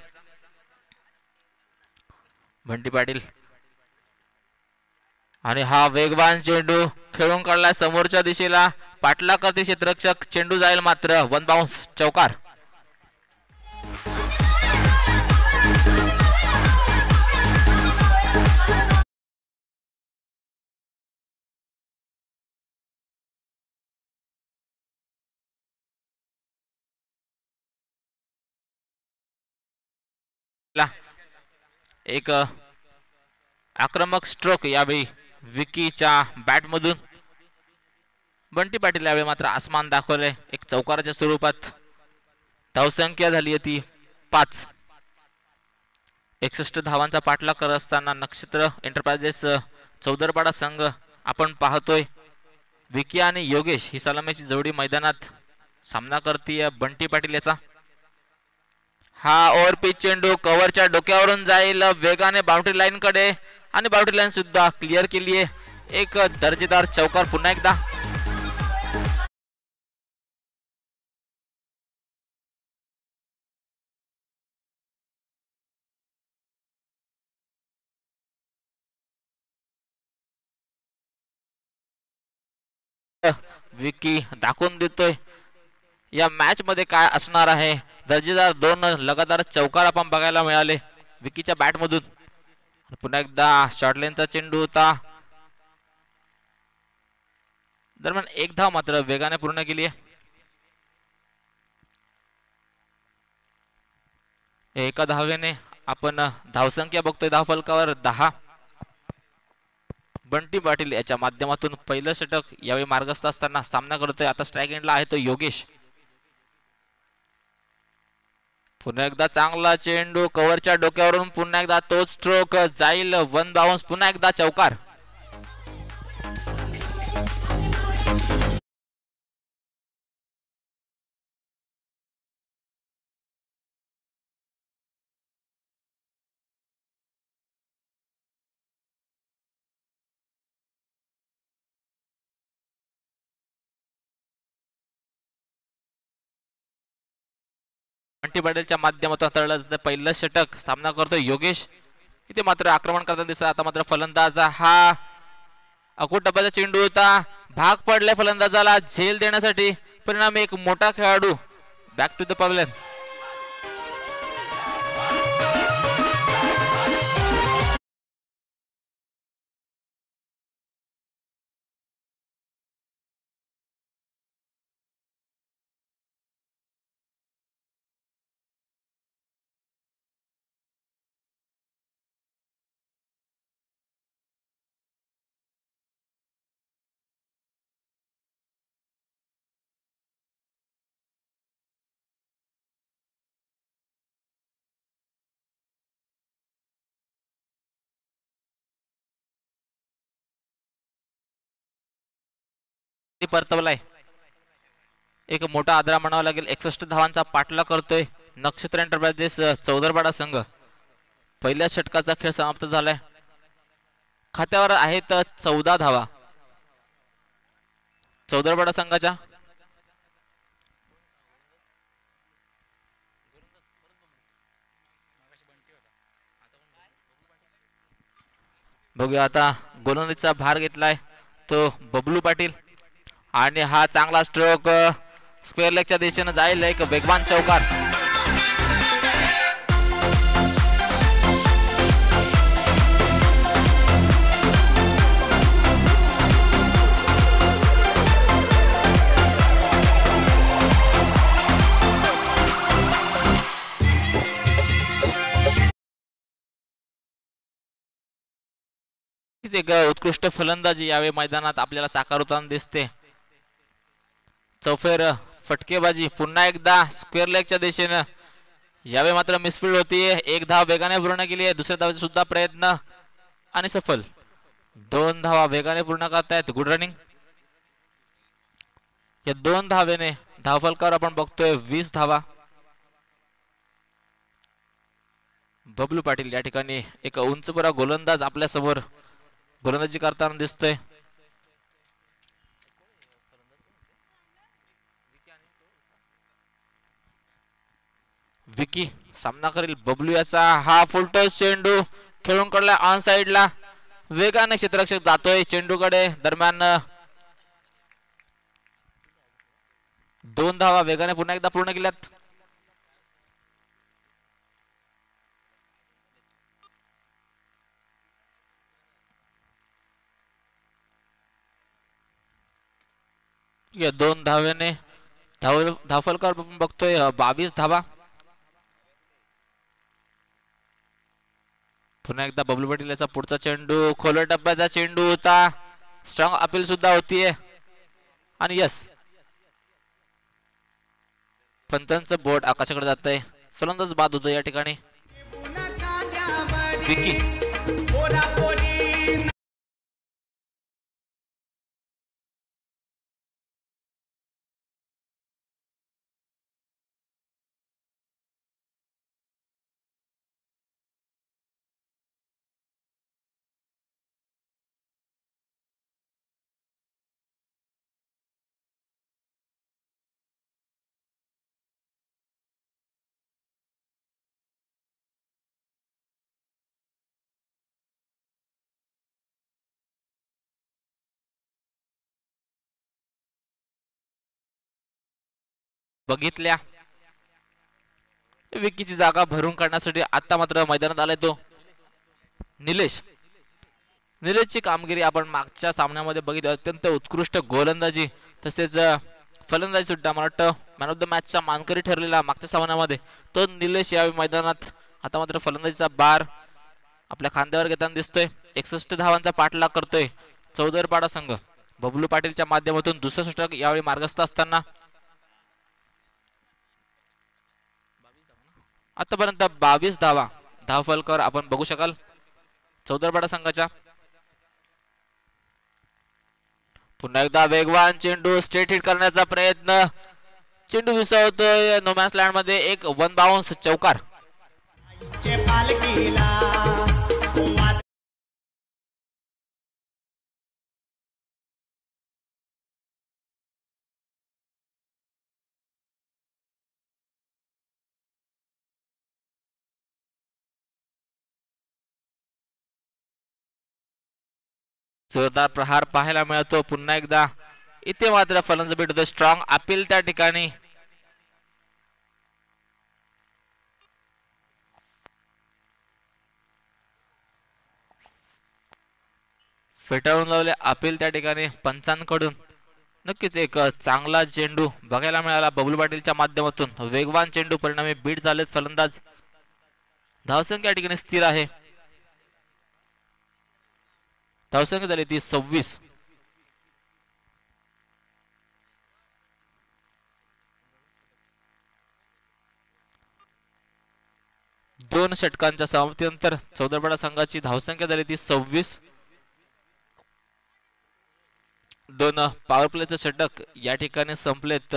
बंटी पाटील आणि हा वेगवान चेंडू खेळून काढला समोरच्या दिशेला. पाटला करते क्षेत्ररक्षक, चेंडू जाईल मात्र वन बाउन्स, चौकार. एक आक्रमक स्ट्रोक यावेळी विकीच्या बॅट मधून. बंटी पाटील यावेळी मात्र आसमान दाखवले. एक चौकाराच्या स्वरूपात धावसंख्या झाली ती 5. 61 धावांचा पाठलाग करत असताना नक्षत्र एंटरप्राइजेस चौदरपाडा संघ आपण पाहतोय. विकी आणि योगेश ही सलामीची जोडी मैदानात सामना करतीये बंटी पाटील याचा. हा ओव्हरपिच चेंडू कव्हरच्या डोक्यावरून जाईल वेगाने बाउंड्री लाईन कडे, आणि बाउंड्री लाईन सुद्धा क्लिअर केली आहे. एक दर्जेदार चौकार पुन्हा एकदा. विकी दाखवून देतोय या मॅच मध्ये काय असणार आहे. दर्जेदार 2 लगातार चौकार आपण बघायला मिळाले विकीच्या बॅट मधून. पुन्हा एकदा शॉर्ट लेनचा चेंडू होता. दरम्यान एक धाव मात्र वेगाने पूर्ण केली आहे. एका धावेने आपण धावसंख्या बघतोय धावफलकावर 10. बंटी पाटील याच्या माध्यमातून पहिलं षटक यावेळी मार्गस्थ असताना सामना करतोय. आता स्ट्राईक एंडला आहे तो योगेश. पुन्हा एकदा चांगला चेंडू कव्हरच्या डोक्यावरून, पुन्हा एकदा तोच स्ट्रोक जाईल वन बाउन्स, पुन्हा एकदा चौकार. बंटी पाटीलच्या माध्यमातून हाताळलं पहिलं षटक सामना करतोय योगेश. इथे मात्र आक्रमण करताना दिसत. आता मात्र फलंदाज हा अकोट टप्प्याचा चेंडू होता, भाग पडलाय फलंदाजाला झेल देण्यासाठी. परिणामी एक मोठा खेळाडू बॅक टू द पवेलियन. ती परतवलाय. एक मोठा आदरा म्हणावा लागेल. 61 धावांचा पाठला करतोय नक्षत्र एंटरप्राइजेस चौदरपाडा संघ. पहिल्या षटकाचा खेळ समाप्त झालाय. खात्यावर आहेत 14 धावा चौदरपाडा संघाच्या. बघूया आता गोलंदाजीचा भार घेतलाय तो बबलू पाटील आणि हा चांगला स्ट्रोक स्क्वेअर लेगच्या दिशेने जाईल. एक वेगवान चौकार. एक उत्कृष्ट फलंदाजी यावेळी मैदानात आपल्याला साकार होताना दिसते. चौफेर फटकेबाजी पुन्हा एकदा स्क्वेअर लेगच्या दिशेने. यावेळी मात्र मिसफील्ड होतीये. एक धाव वेगाने पूर्ण केली आहे. दुसऱ्या धावेचा सुद्धा प्रयत्न आणि सफल. 2 धावा वेगाने पूर्ण करतायत. Good running. या 2 धावेने धावफलकावर आपण बघतोय 20 धावा. बबलू पाटील या ठिकाणी एक उंचपुरा गोलंदाज आपल्या समोर गोलंदाजी करताना दिसतोय. विकी सामना करेल. बबलू याचा हा फुलटॉस चेंडू खेळून काढला ऑन साइडला. वेगाने क्षेत्ररक्षक जातोय चेंडूकडे. दरम्यान 2 धावा वेगाने पुन्हा एकदा पूर्ण केल्यात. या 2 धावेने धावफलकावर आपण बघतोय 22 धावा. पुन्हा एकदा बबलू पाटील याचा पुढचा चेंडू खोलवर टप्प्याचा चेंडू होता. स्ट्रॉंग अपील सुद्धा होतीये आणि यस पंतांचं बोर्ड आकाशाकडे जात आहे. फलंदाज बाद होतो या ठिकाणी. विकी बघितल्या. विकीची जागा भरून काढण्यासाठी आता मात्र मैदानात आलाय तो निलेश. निलेशची कामगिरी आपण मागच्या सामन्यामध्ये बघितली. अत्यंत उत्कृष्ट गोलंदाजी तसेच फलंदाजी सुद्धा. मला वाटतं मॅन ऑफ द मॅचचा मानकरी ठरलेला मागच्या सामन्यामध्ये तो निलेश यावेळी मैदानात. आता मात्र फलंदाजीचा बार आपल्या खांद्यावर घेताना दिसतोय. 61 धावांचा पाठलाग करतोय चौदरपाडा संघ. बबलू पाटीलच्या माध्यमातून दुसरं षटक यावेळी मार्गस्थ असताना आतापर्यंत 22 धावा धावफलकावर आपण बघू शकाल चौदरपाडा संघाच्या. पुन्हा एकदा वेगवान चेंडू स्ट्रेट हिट करण्याचा प्रयत्न. चेंडू विसरतोय नो मॅन्स लँड मध्ये. एक 1 बाउन्स चौकार. जोरदार प्रहार पाहायला मिळतो पुन्हा एकदा. इथे मात्र फलंदाज भेटतो. स्ट्रॉंग अपील त्या ठिकाणी. फेटाळून लावले अपील त्या ठिकाणी पंचांकडून. नक्कीच एक चांगला चेंडू बघायला मिळाला बबलू पाटीलच्या माध्यमातून. वेगवान चेंडू परिणामी बीट झालेत फलंदाज. धावसंख्या या ठिकाणी स्थिर आहे. धावसंख्या झाली ती 26. दोन षटकांच्या समाप्तीनंतर चौदरपाडा संघाची धावसंख्या झाली ती 26. दोन पॉवर प्लेचे षटक या ठिकाणी संपलेत.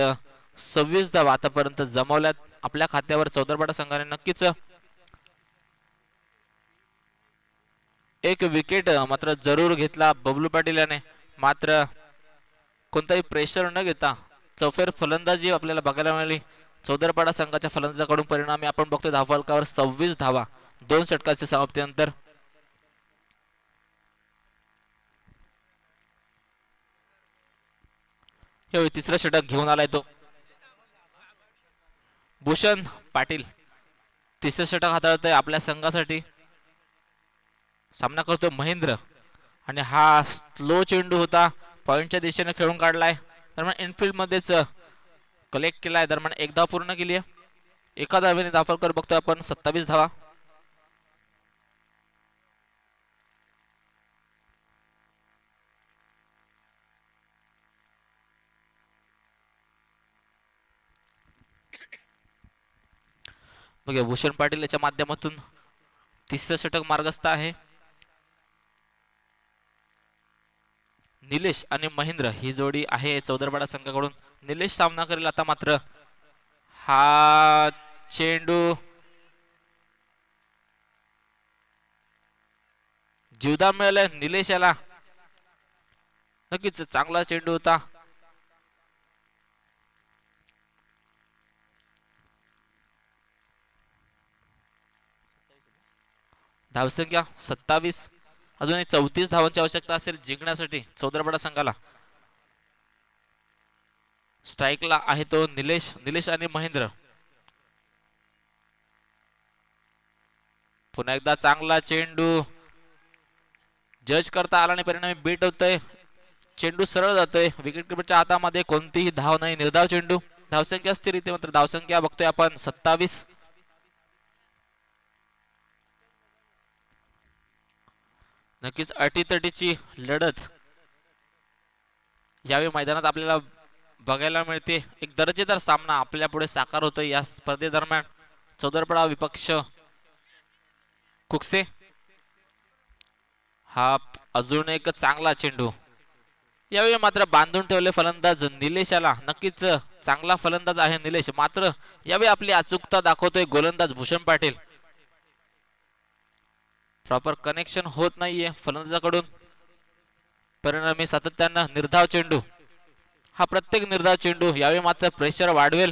26 धावा आतापर्यंत जमवल्यात आपल्या खात्यावर चौदरपाडा संघाने. नक्कीच एक विकेट मात्र जरूर घेतला बबलू पाटील याने. मात्र कोणताही प्रेशर न घेता चौफेर फलंदाजी आपल्याला बघायला मिळाली चौदरपाडा संघाच्या फलंदाजाकडून. परिणामी आपण बघतोय धावफलकावर 26 धावा 2 षटकाच्या समाप्तीनंतर. हे तिसरा षटक घेऊन आलाय तो भूषण पाटील. तिसरे षटक हाताळतोय आपल्या संघासाठी. सामना करतोय महेंद्र आणि हा स्लो चेंडू होता, पॉइंटच्या दिशेने खेळून काढलाय. दरम्यान इनफिल्ड मध्येच कलेक्ट केलाय. दरम्यान एक धाव पूर्ण केली आहे. एका धावेने धावफलकावर बघतोय आपण 27 धावा. बघा भूषण पाटील याच्या माध्यमातून तिसरं षटक मार्गस्थ आहे. निलेश आणि महेंद्र ही जोडी आहे चौदरपाडा संघाकडून. निलेश सामना करेल आता. मात्र हा चेंडू जीवदान मिळालं निलेश याला. नक्कीच चांगला चेंडू होता. धावसंख्या 27. अजूनही 34 धावांची आवश्यकता असेल जिंकण्यासाठी चौदरपाडा संघाला. स्ट्राईकला आहे तो निलेश आणि महेंद्र. पुन्हा एकदा चांगला चेंडू जज करता आला नाही, परिणामी बीट होतोय. चेंडू सरळ जातोय. विकेट किपरच्या हातामध्ये कोणतीही धाव नाही. निर्धाव चेंडू. धावसंख्या स्थिर इथे मात्र धावसंख्या बघतोय आपण 27. नक्कीच अटीतटीची लढत यावेळी मैदानात आपल्याला बघायला मिळते. एक दर्जेदार सामना आपल्या पुढे साकार होतोय या स्पर्धेदरम्यान. चौदरपाडा विपक्ष कुकसे. हा अजून एक चांगला चेंडू. यावेळी मात्र बांधून ठेवले फलंदाज निलेशाला. नक्कीच चांगला फलंदाज आहे निलेश. मात्र यावेळी आपली अचूकता दाखवतोय गोलंदाज भूषण पाटील. प्रॉपर कनेक्शन होत नाहीये फलंदाजाकडून. परिणामी सातत्यानं निर्धाव चेंडू. हा प्रत्येक निर्धाव चेंडू यावेळी मात्र प्रेशर वाढवेल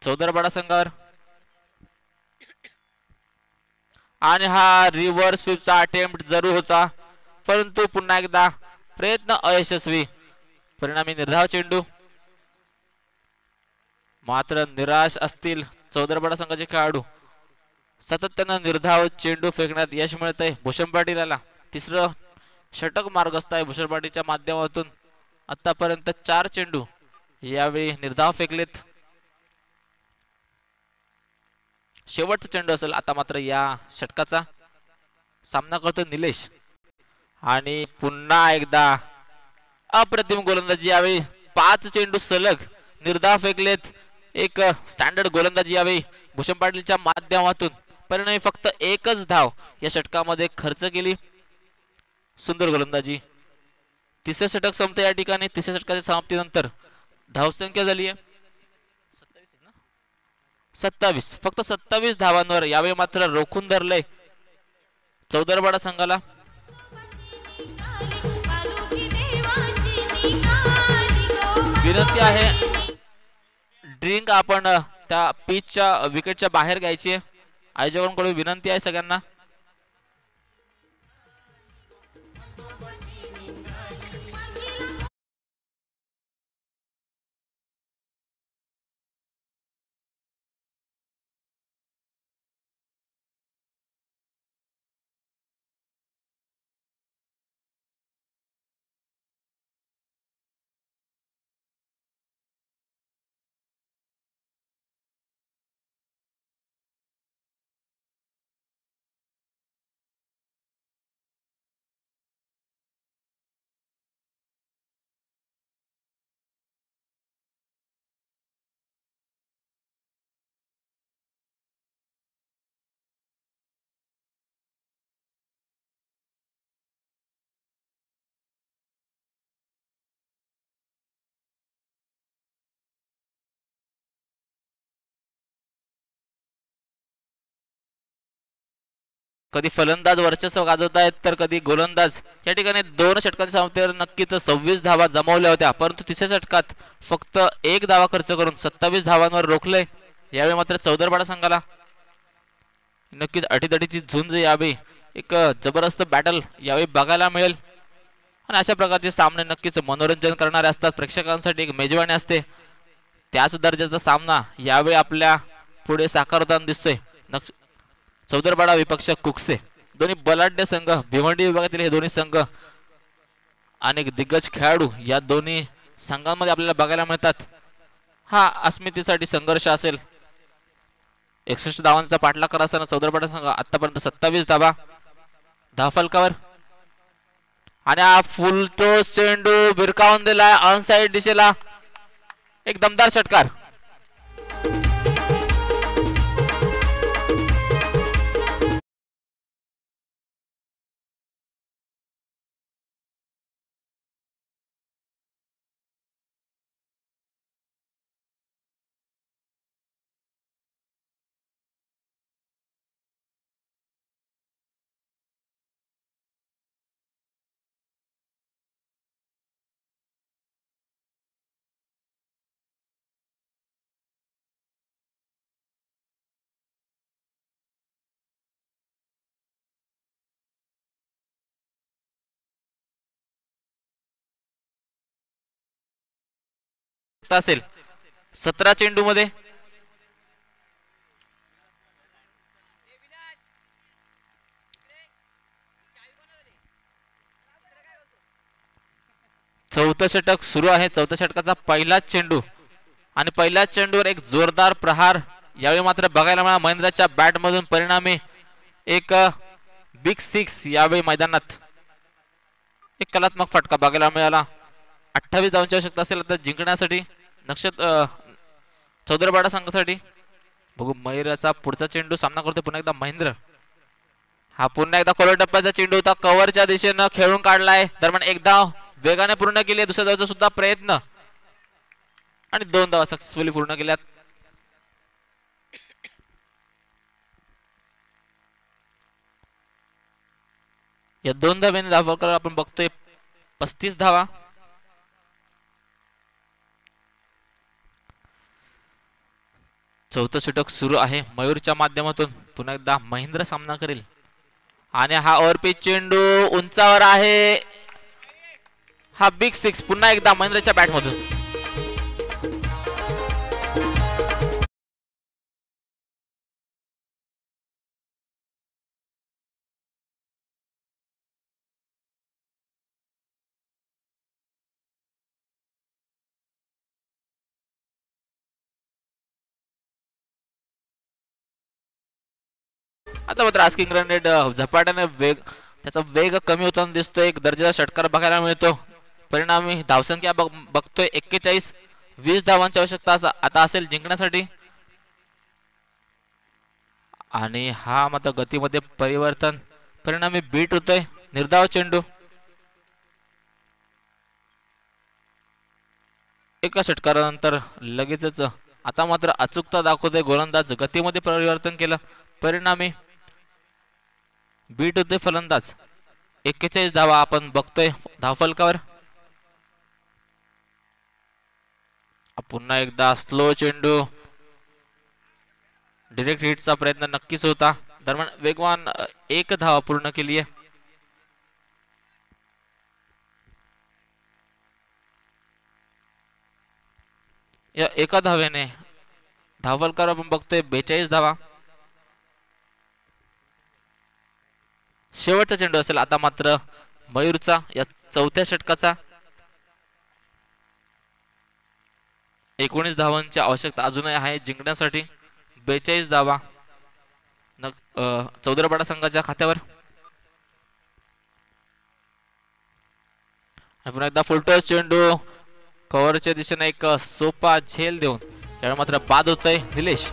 चौदरपाडा संघावर. आणि हा रिव्हर्स स्वीपचा अटेम्प्ट जरूर होता, परंतु पुन्हा एकदा प्रयत्न अयशस्वी. परिणामी निर्धाव चेंडू. मात्र निराश असतील चौदरपाडा संघाचे खेळाडू. सातत्यानं निर्धाव चेंडू फेकण्यात यश मिळतंय भूषण पाटील याला. तिसरं षटक मार्गस्थ आहे भूषण पाटीलच्या माध्यमातून. आतापर्यंत 4 चेंडू यावेळी निर्धाव फेकलेत. शेवटचा चेंडू असेल आता मात्र या षटकाचा. सामना करतो निलेश आणि पुन्हा एकदा अप्रतिम गोलंदाजी. यावेळी 5 चेंडू सलग निर्धाव फेकलेत. एक स्टँडर्ड गोलंदाजी यावेळी भूषण पाटीलच्या माध्यमातून. परिणामी फक्त एकच धाव या षटकामध्ये खर्च केली. सुंदर गोलंदाजी. तिसरे षटक संपते या ठिकाणी. तिसऱ्या षटकाच्या समाप्तीनंतर धावसंख्या झाली आहे 27. फक्त 27 धावांवर यावेळी मात्र रोखून धरलंय चौदरपाडा संघाला. विनंती आहे ड्रिंक आपण त्या पिचच्या विकेटच्या बाहेर घ्यायची आहे. आयोजकांकडून विनंती आहे सगळ्यांना. कधी फलंदाज वर्चस्व गाजवत आहेत तर कधी गोलंदाज. या ठिकाणी 2 षटकांच्या सामन्यावर नक्कीच 26 धावा जमवल्या होत्या, परंतु तिसऱ्या षटकात फक्त 1 धावा खर्च करून 27 धावांवर रोखले. यावेळी मात्र चौदरपाडा संघाला नक्कीच अटीतटीची झुंज यावेळी एक जबरदस्त बॅटल यावेळी बघायला मिळेल. आणि अशा प्रकारचे सामने नक्कीच मनोरंजन करणारे असतात, प्रेक्षकांसाठी एक मेजवानी असते. त्याच दर्जाचा सामना यावेळी आपल्या पुढे साकारताना दिसतोय. चौदरपाडा विपक्ष कुकसे, दोन्ही बलाढ्य संघ, भिवंडी विभागातील हे दोन्ही संघ, अनेक दिग्गज खेळाडू या दोन्ही संघांमध्ये आपल्याला बघायला मिळतात. हा अस्मितेसाठी संघर्ष असेल. 61 धावांचा पाठलाग करत असताना चौदरपाडा संघ आतापर्यंत 27 धावा धावफलकावर. आणि हा फुल टॉस चेंडू भिरकावून दिलाय ऑनसाइड दिशेला. एक दमदार षटकार. असेल 17 चेंडू मध्ये चौथं षटक सुरू आहे. चौथ्या षटकाचा पहिलाच चेंडू आणि पहिल्याच चेंडूवर एक जोरदार प्रहार यावेळी मात्र बघायला मिळाला महेंद्रच्या बॅट मधून. परिणामी एक बिग 6 यावेळी मैदानात एक कलात्मक फटका बघायला मिळाला. 28 धावांची आवश्यकता असेल आता जिंकण्यासाठी चौदरपाडा संघासाठी. बघू मयूरचा पुढचा चेंडू सामना करतो पुन्हा एकदा महेंद्र. हा पुन्हा एकदा खोल टप्प्याचा चेंडू होता, कव्हरच्या दिशेनं खेळून काढलाय. दरम्यान एक धाव वेगाने पूर्ण केली, दुसऱ्या धावाचा सुद्धा प्रयत्न आणि 2 धावा सक्सेसफुली पूर्ण केल्यात. या 2 धाव्याने धावकर आपण बघतोय 35 धावा. चौथं षटक सुरू आहे. मयूरच्या माध्यमातून पुन्हा एकदा महेंद्र सामना करेल आणि हा ओव्हरपिच चेंडू उंचावर आहे. हा बिग 6 पुन्हा एकदा महेंद्रच्या बॅट मधून. आता मात्र आस्किंग रन रेट झपाट्याने त्याचा वेग कमी होताना दिसतोय. एक दर्जाचा षटकार बघायला मिळतो. परिणामी धावसंख्या बघतोय 41. 20 धावांची आवश्यकता आता असेल जिंकण्यासाठी. आणि हा मात्र गतीमध्ये परिवर्तन परिणामी बीट होतोय. निर्धाव चेंडू एका षटकारानंतर लगेचच आता मात्र अचूकता दाखवतोय गोलंदाज. गतीमध्ये परिवर्तन केलं परिणामी बीट होते फलंदाज. 41 धावा आपण बघतोय धावफलकावर. पुन्हा एकदा स्लो चेंडू डिरेक्ट हिटचा प्रयत्न नक्कीच होता. दरम्यान वेगवान 1 धावा पूर्ण केली आहे. या एका धावेने धावफलकावर आपण बघतोय 42 धावा. शेवटचा चेंडू असेल आता मात्र मयूरचा या चौथ्या षटकाचा. 19 धावांची आवश्यकता अजूनही आहे जिंकण्यासाठी. 42 धावा चौदरपाडा संघाच्या खात्यावर. पुन्हा एकदा फुलटॉस चेंडू कव्हरच्या दिशेने एक सोपा झेल देऊन यावेळी मात्र बाद होतोय निलेश.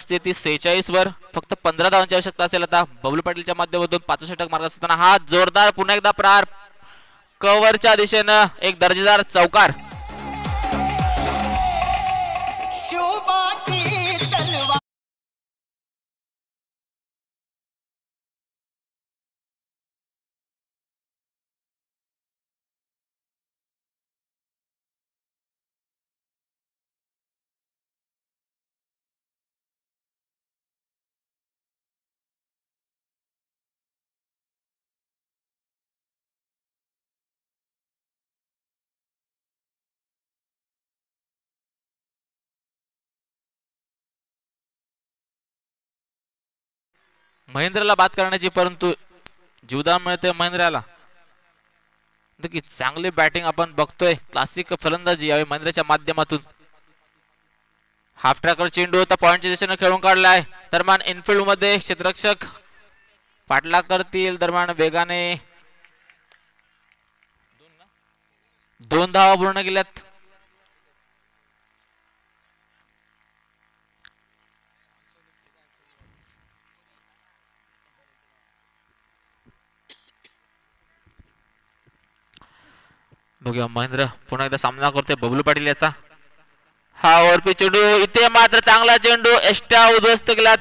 पोहोचते ती 46 वर. फक्त 15 धावांची आवश्यकता असेल आता बबलू पाटीलच्या माध्यमातून 5 षटक मारत असताना हा जोरदार पुन्हा एकदा प्रहार कव्हरच्या दिशेनं एक दर्जेदार चौकार. महेंद्रला बाद करण्याची परंतु जीवदान मिळते महेंद्रला. नक्की चांगली बॅटिंग आपण बघतोय. क्लासिक फलंदाजी यावेळी महेंद्रच्या माध्यमातून. हाफ ट्रॅकर चेंडू होता पॉइंटच्या दिशेने खेळून काढला आहे. दरम्यान इनफिल्ड मध्ये क्षेत्ररक्षक पाठलाग करतील. दरम्यान वेगाने 2 धावा पूर्ण केल्यात. बघूया महेंद्र पुन्हा एकदा सामना करतोय बबलू पाटील याचा. हा ओव्हरपी चेंडू इथे मात्र चांगला चेंडू एष्ट्या उद्ध्वस्त केला.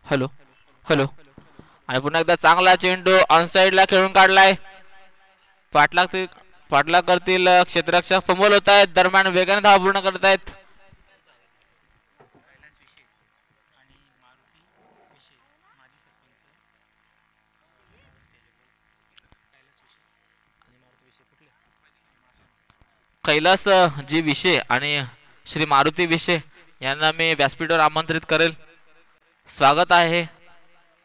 हॅलो हॅलो आणि पुन्हा एकदा चांगला चेंडू ऑनसाइड ला खेळून काढलाय. पाठलाग करतील क्षेत्ररक्षक फंबल होत आहेत. दरम्यान वेगाने धावा पूर्ण करत आहेत. कैलास जी विषय आणि श्री मारुती विषय यांना मी व्यासपीठावर आमंत्रित करेल. स्वागत आहे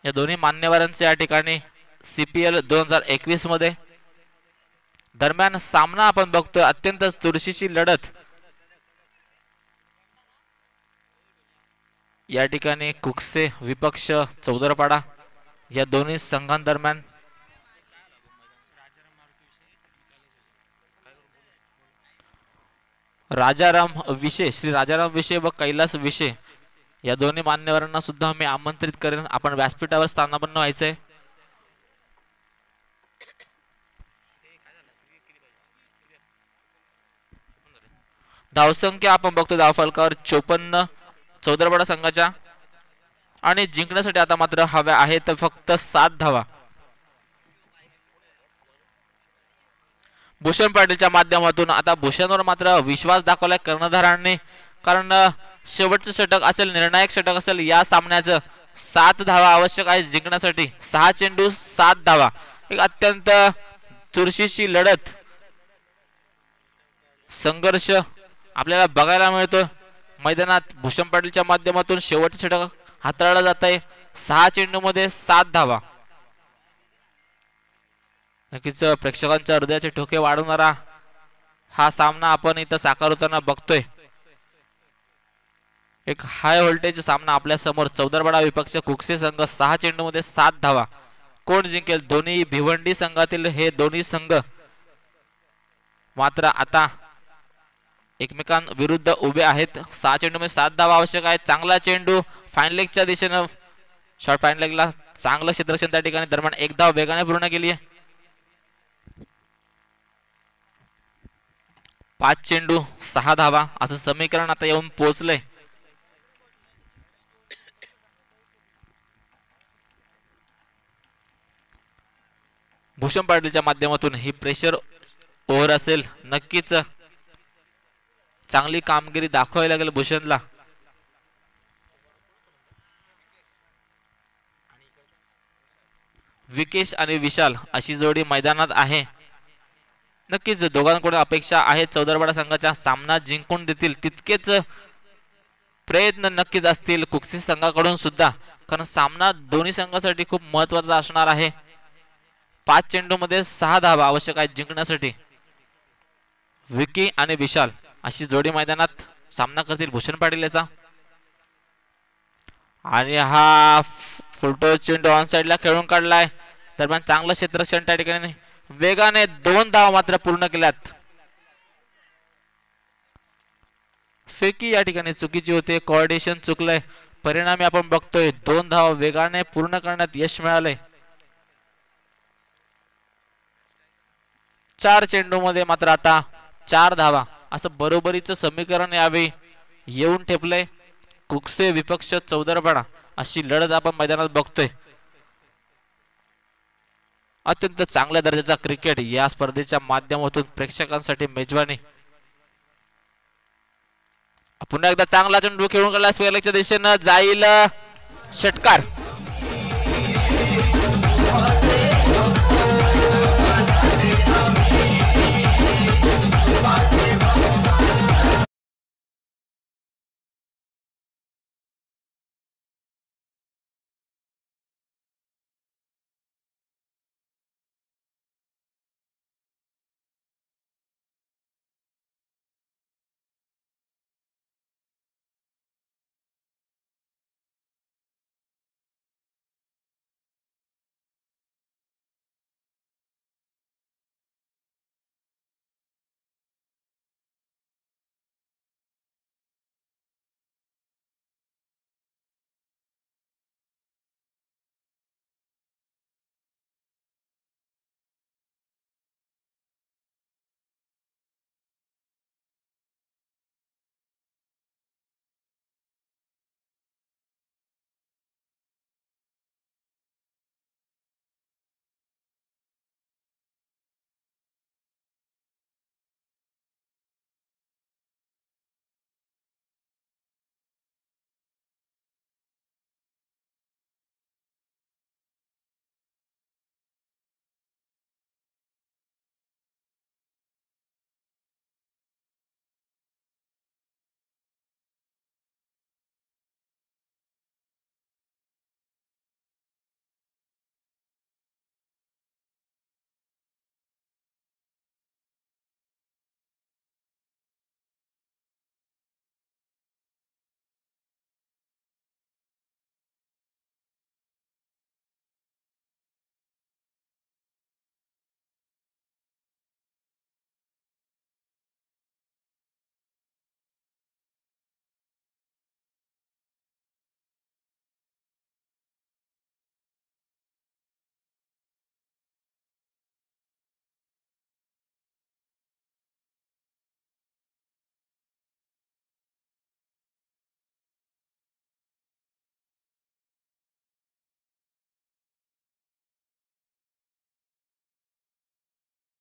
या दोन्ही मान्यवरांचे या ठिकाणी CPL 2021 मध्ये. दरम्यान सामना आपण बघतोय अत्यंत चुरशीची लढत. या ठिकाणी कुकसे विपक्ष चौदरपाडा या दोन्ही संघांदरम्यान. राजाराम विषय श्री राजाराम विषय व कैलास विषय या दोन्ही मान्यवरांना सुद्धा मी आमंत्रित करेन. आपण व्यासपीठावर स्थानापन्न व्हायचंय. धावसंख्या आपण बघतो धावफलकावर 54 चौदरपाडा संघाच्या आणि जिंकण्यासाठी आता मात्र हव्या आहेत फक्त 7 धावा. भूषण पाटीलच्या माध्यमातून आता भूषणवर मात्र विश्वास दाखवलाय कर्णधारांनी. कारण शेवटचं षटक असेल निर्णायक षटक असेल या सामन्याचं. 7 धावा आवश्यक आहे जिंकण्यासाठी. 6 चेंडू 7 धावा. एक अत्यंत चुरशीची लढत संघर्ष आपल्याला बघायला मिळतो मैदानात. भूषण पाटीलच्या माध्यमातून शेवटचं षटक हाताळलं जात आहे. 6 चेंडू मध्ये 7 धावा. नक्कीच प्रेक्षकांच्या हृदयाचे ठोके वाढवणारा हा सामना आपण इथं साकार होताना बघतोय. एक हाय व्होल्टेज सामना आपल्या समोर. चौदरपाडा विपक्ष कुकसे संघ 6 चेंडू मध्ये 7 धावा कोण जिंकेल? दोन्ही भिवंडी संघातील हे दोन्ही संघ मात्र आता एकमेकांविरुद्ध उभे आहेत. 6 चेंडूमध्ये 7 धावा आवश्यक आहे. चांगला चेंडू फाईन लेगच्या दिशेनं, शॉर्ट फाईन लेगला चांगलं क्षेत्ररक्षण त्या ठिकाणी. दरम्यान 1 धाव वेगाने पूर्ण केली आहे. 5 चेंडू 6 धावा असं समीकरण आता येऊन पोहोचलंय. भूषण पाटीलच्या माध्यमातून ही प्रेशर ओव्हर असेल. नक्कीच चांगली कामगिरी दाखवावी लागेल भूषणला. विकेश आणि विशाल अशी जोडी मैदानात आहे. नक्कीच दोघांकडून अपेक्षा आहेत चौदरपाडा संघाच्या सामना जिंकून देतील तितकेच प्रयत्न नक्कीच असतील कुक्सी संघाकडून सुद्धा, कारण सामना दोन्ही संघासाठी खूप महत्वाचा असणार आहे. 5 चेंडू मध्ये 6 धावा आवश्यक आहेत जिंकण्यासाठी. विकी आणि विशाल अशी जोडी मैदानात सामना करतील भूषण पाटील याचा. आणि हा फुलटो चेंडू ऑन साइडला खेळून काढलाय. दरम्यान चांगलं क्षेत्ररक्षण त्या ठिकाणी. वेगाने 2 धावा मात्र पूर्ण केल्यात. फेकी या ठिकाणी चुकीची होते, कोऑर्डिनेशन चुकलंय. परिणामी आपण बघतोय 2 धावा वेगाने पूर्ण करण्यात यश मिळालंय. 4 चेंडू मध्ये मात्र आता 4 धावा असं बरोबरीचं समीकरण यावेळी येऊन ठेपलंय. कुकसे विपक्ष चौदरपाडा अशी लढत आपण मैदानात बघतोय. अत्यंत चांगल्या दर्जाचा क्रिकेट या स्पर्धेच्या माध्यमातून प्रेक्षकांसाठी मेजवानी. पुन्हा एकदा चांगला चेंडू खेळून काढला स्क्वेअरलेगच्या दिशेनं, जाईल षटकार.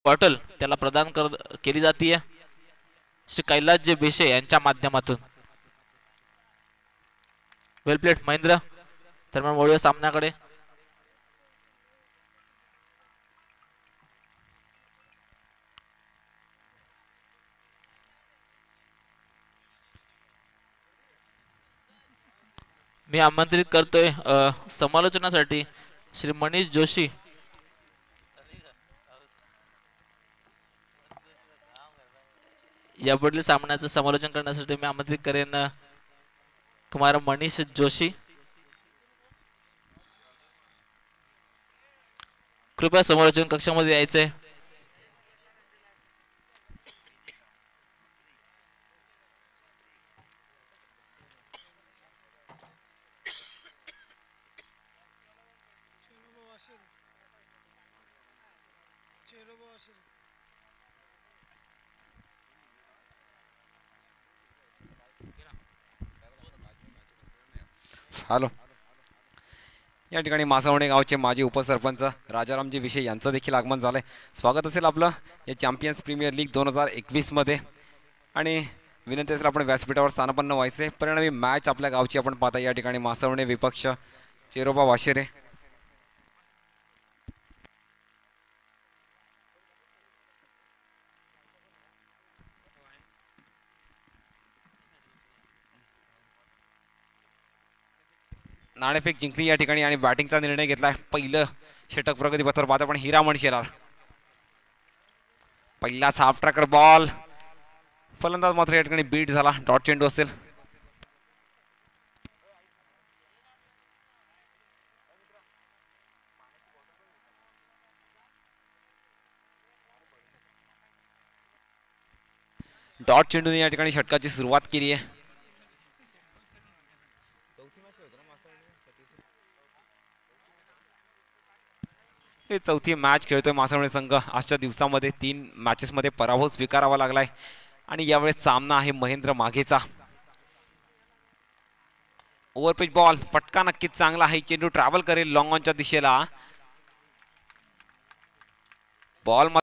बॉटल त्याला प्रदान केली जाते श्री कैलासजी बेशे यांच्या माध्यमातून. वेल प्लेट महेंद्र. दरम्यान वळूया सामन्याकडे. मी आमंत्रित करतोय समालोचनासाठी श्री मनीष जोशी. यापुढील सामन्याचं समालोचन करण्यासाठी मी आमंत्रित करेन कुमार मनीष जोशी. कृपया समोरच्या कक्षामध्ये यायचंय. हॅलो. या ठिकाणी मासावणे गावचे माजी उपसरपंच राजारामजी विषय यांचं देखील आगमन झालंय. स्वागत असेल आपलं या चॅम्पियन्स प्रीमियर लीग 2021 मध्ये. आणि विनंती असेल आपण व्यासपीठावर स्थानापन्न व्हायचे. परिणामी मॅच आपल्या गावची आपण पाहता. या ठिकाणी मासावणे विपक्ष चेरोबा वाशेरे. नाणेफेक जिंकली या ठिकाणी आणि बॅटिंगचा निर्णय घेतलाय. पहिलं षटक प्रगतीपथावर पाहतो पण हिरामण शेलार. पहिला हाफ ट्रॅकर बॉल. फलंदाज मात्र या ठिकाणी बीट झाला. डॉट चेंडू असेल. डॉट चेंडूने या ठिकाणी षटकाची सुरुवात केली आहे. हे चौथी मॅच खेळतोय मासावणे संघ. आजच्या दिवसामध्ये 3 मॅचेसमध्ये पराभव स्वीकारावा लागलाय आणि यावेळेस सामना आहे महेंद्र माघेचा. Overpitch ball. फटका नक्कीच चांगला आहे. चेंडू ट्रॅव्हल करेल लॉंग ऑनच्या दिशेला. बॉल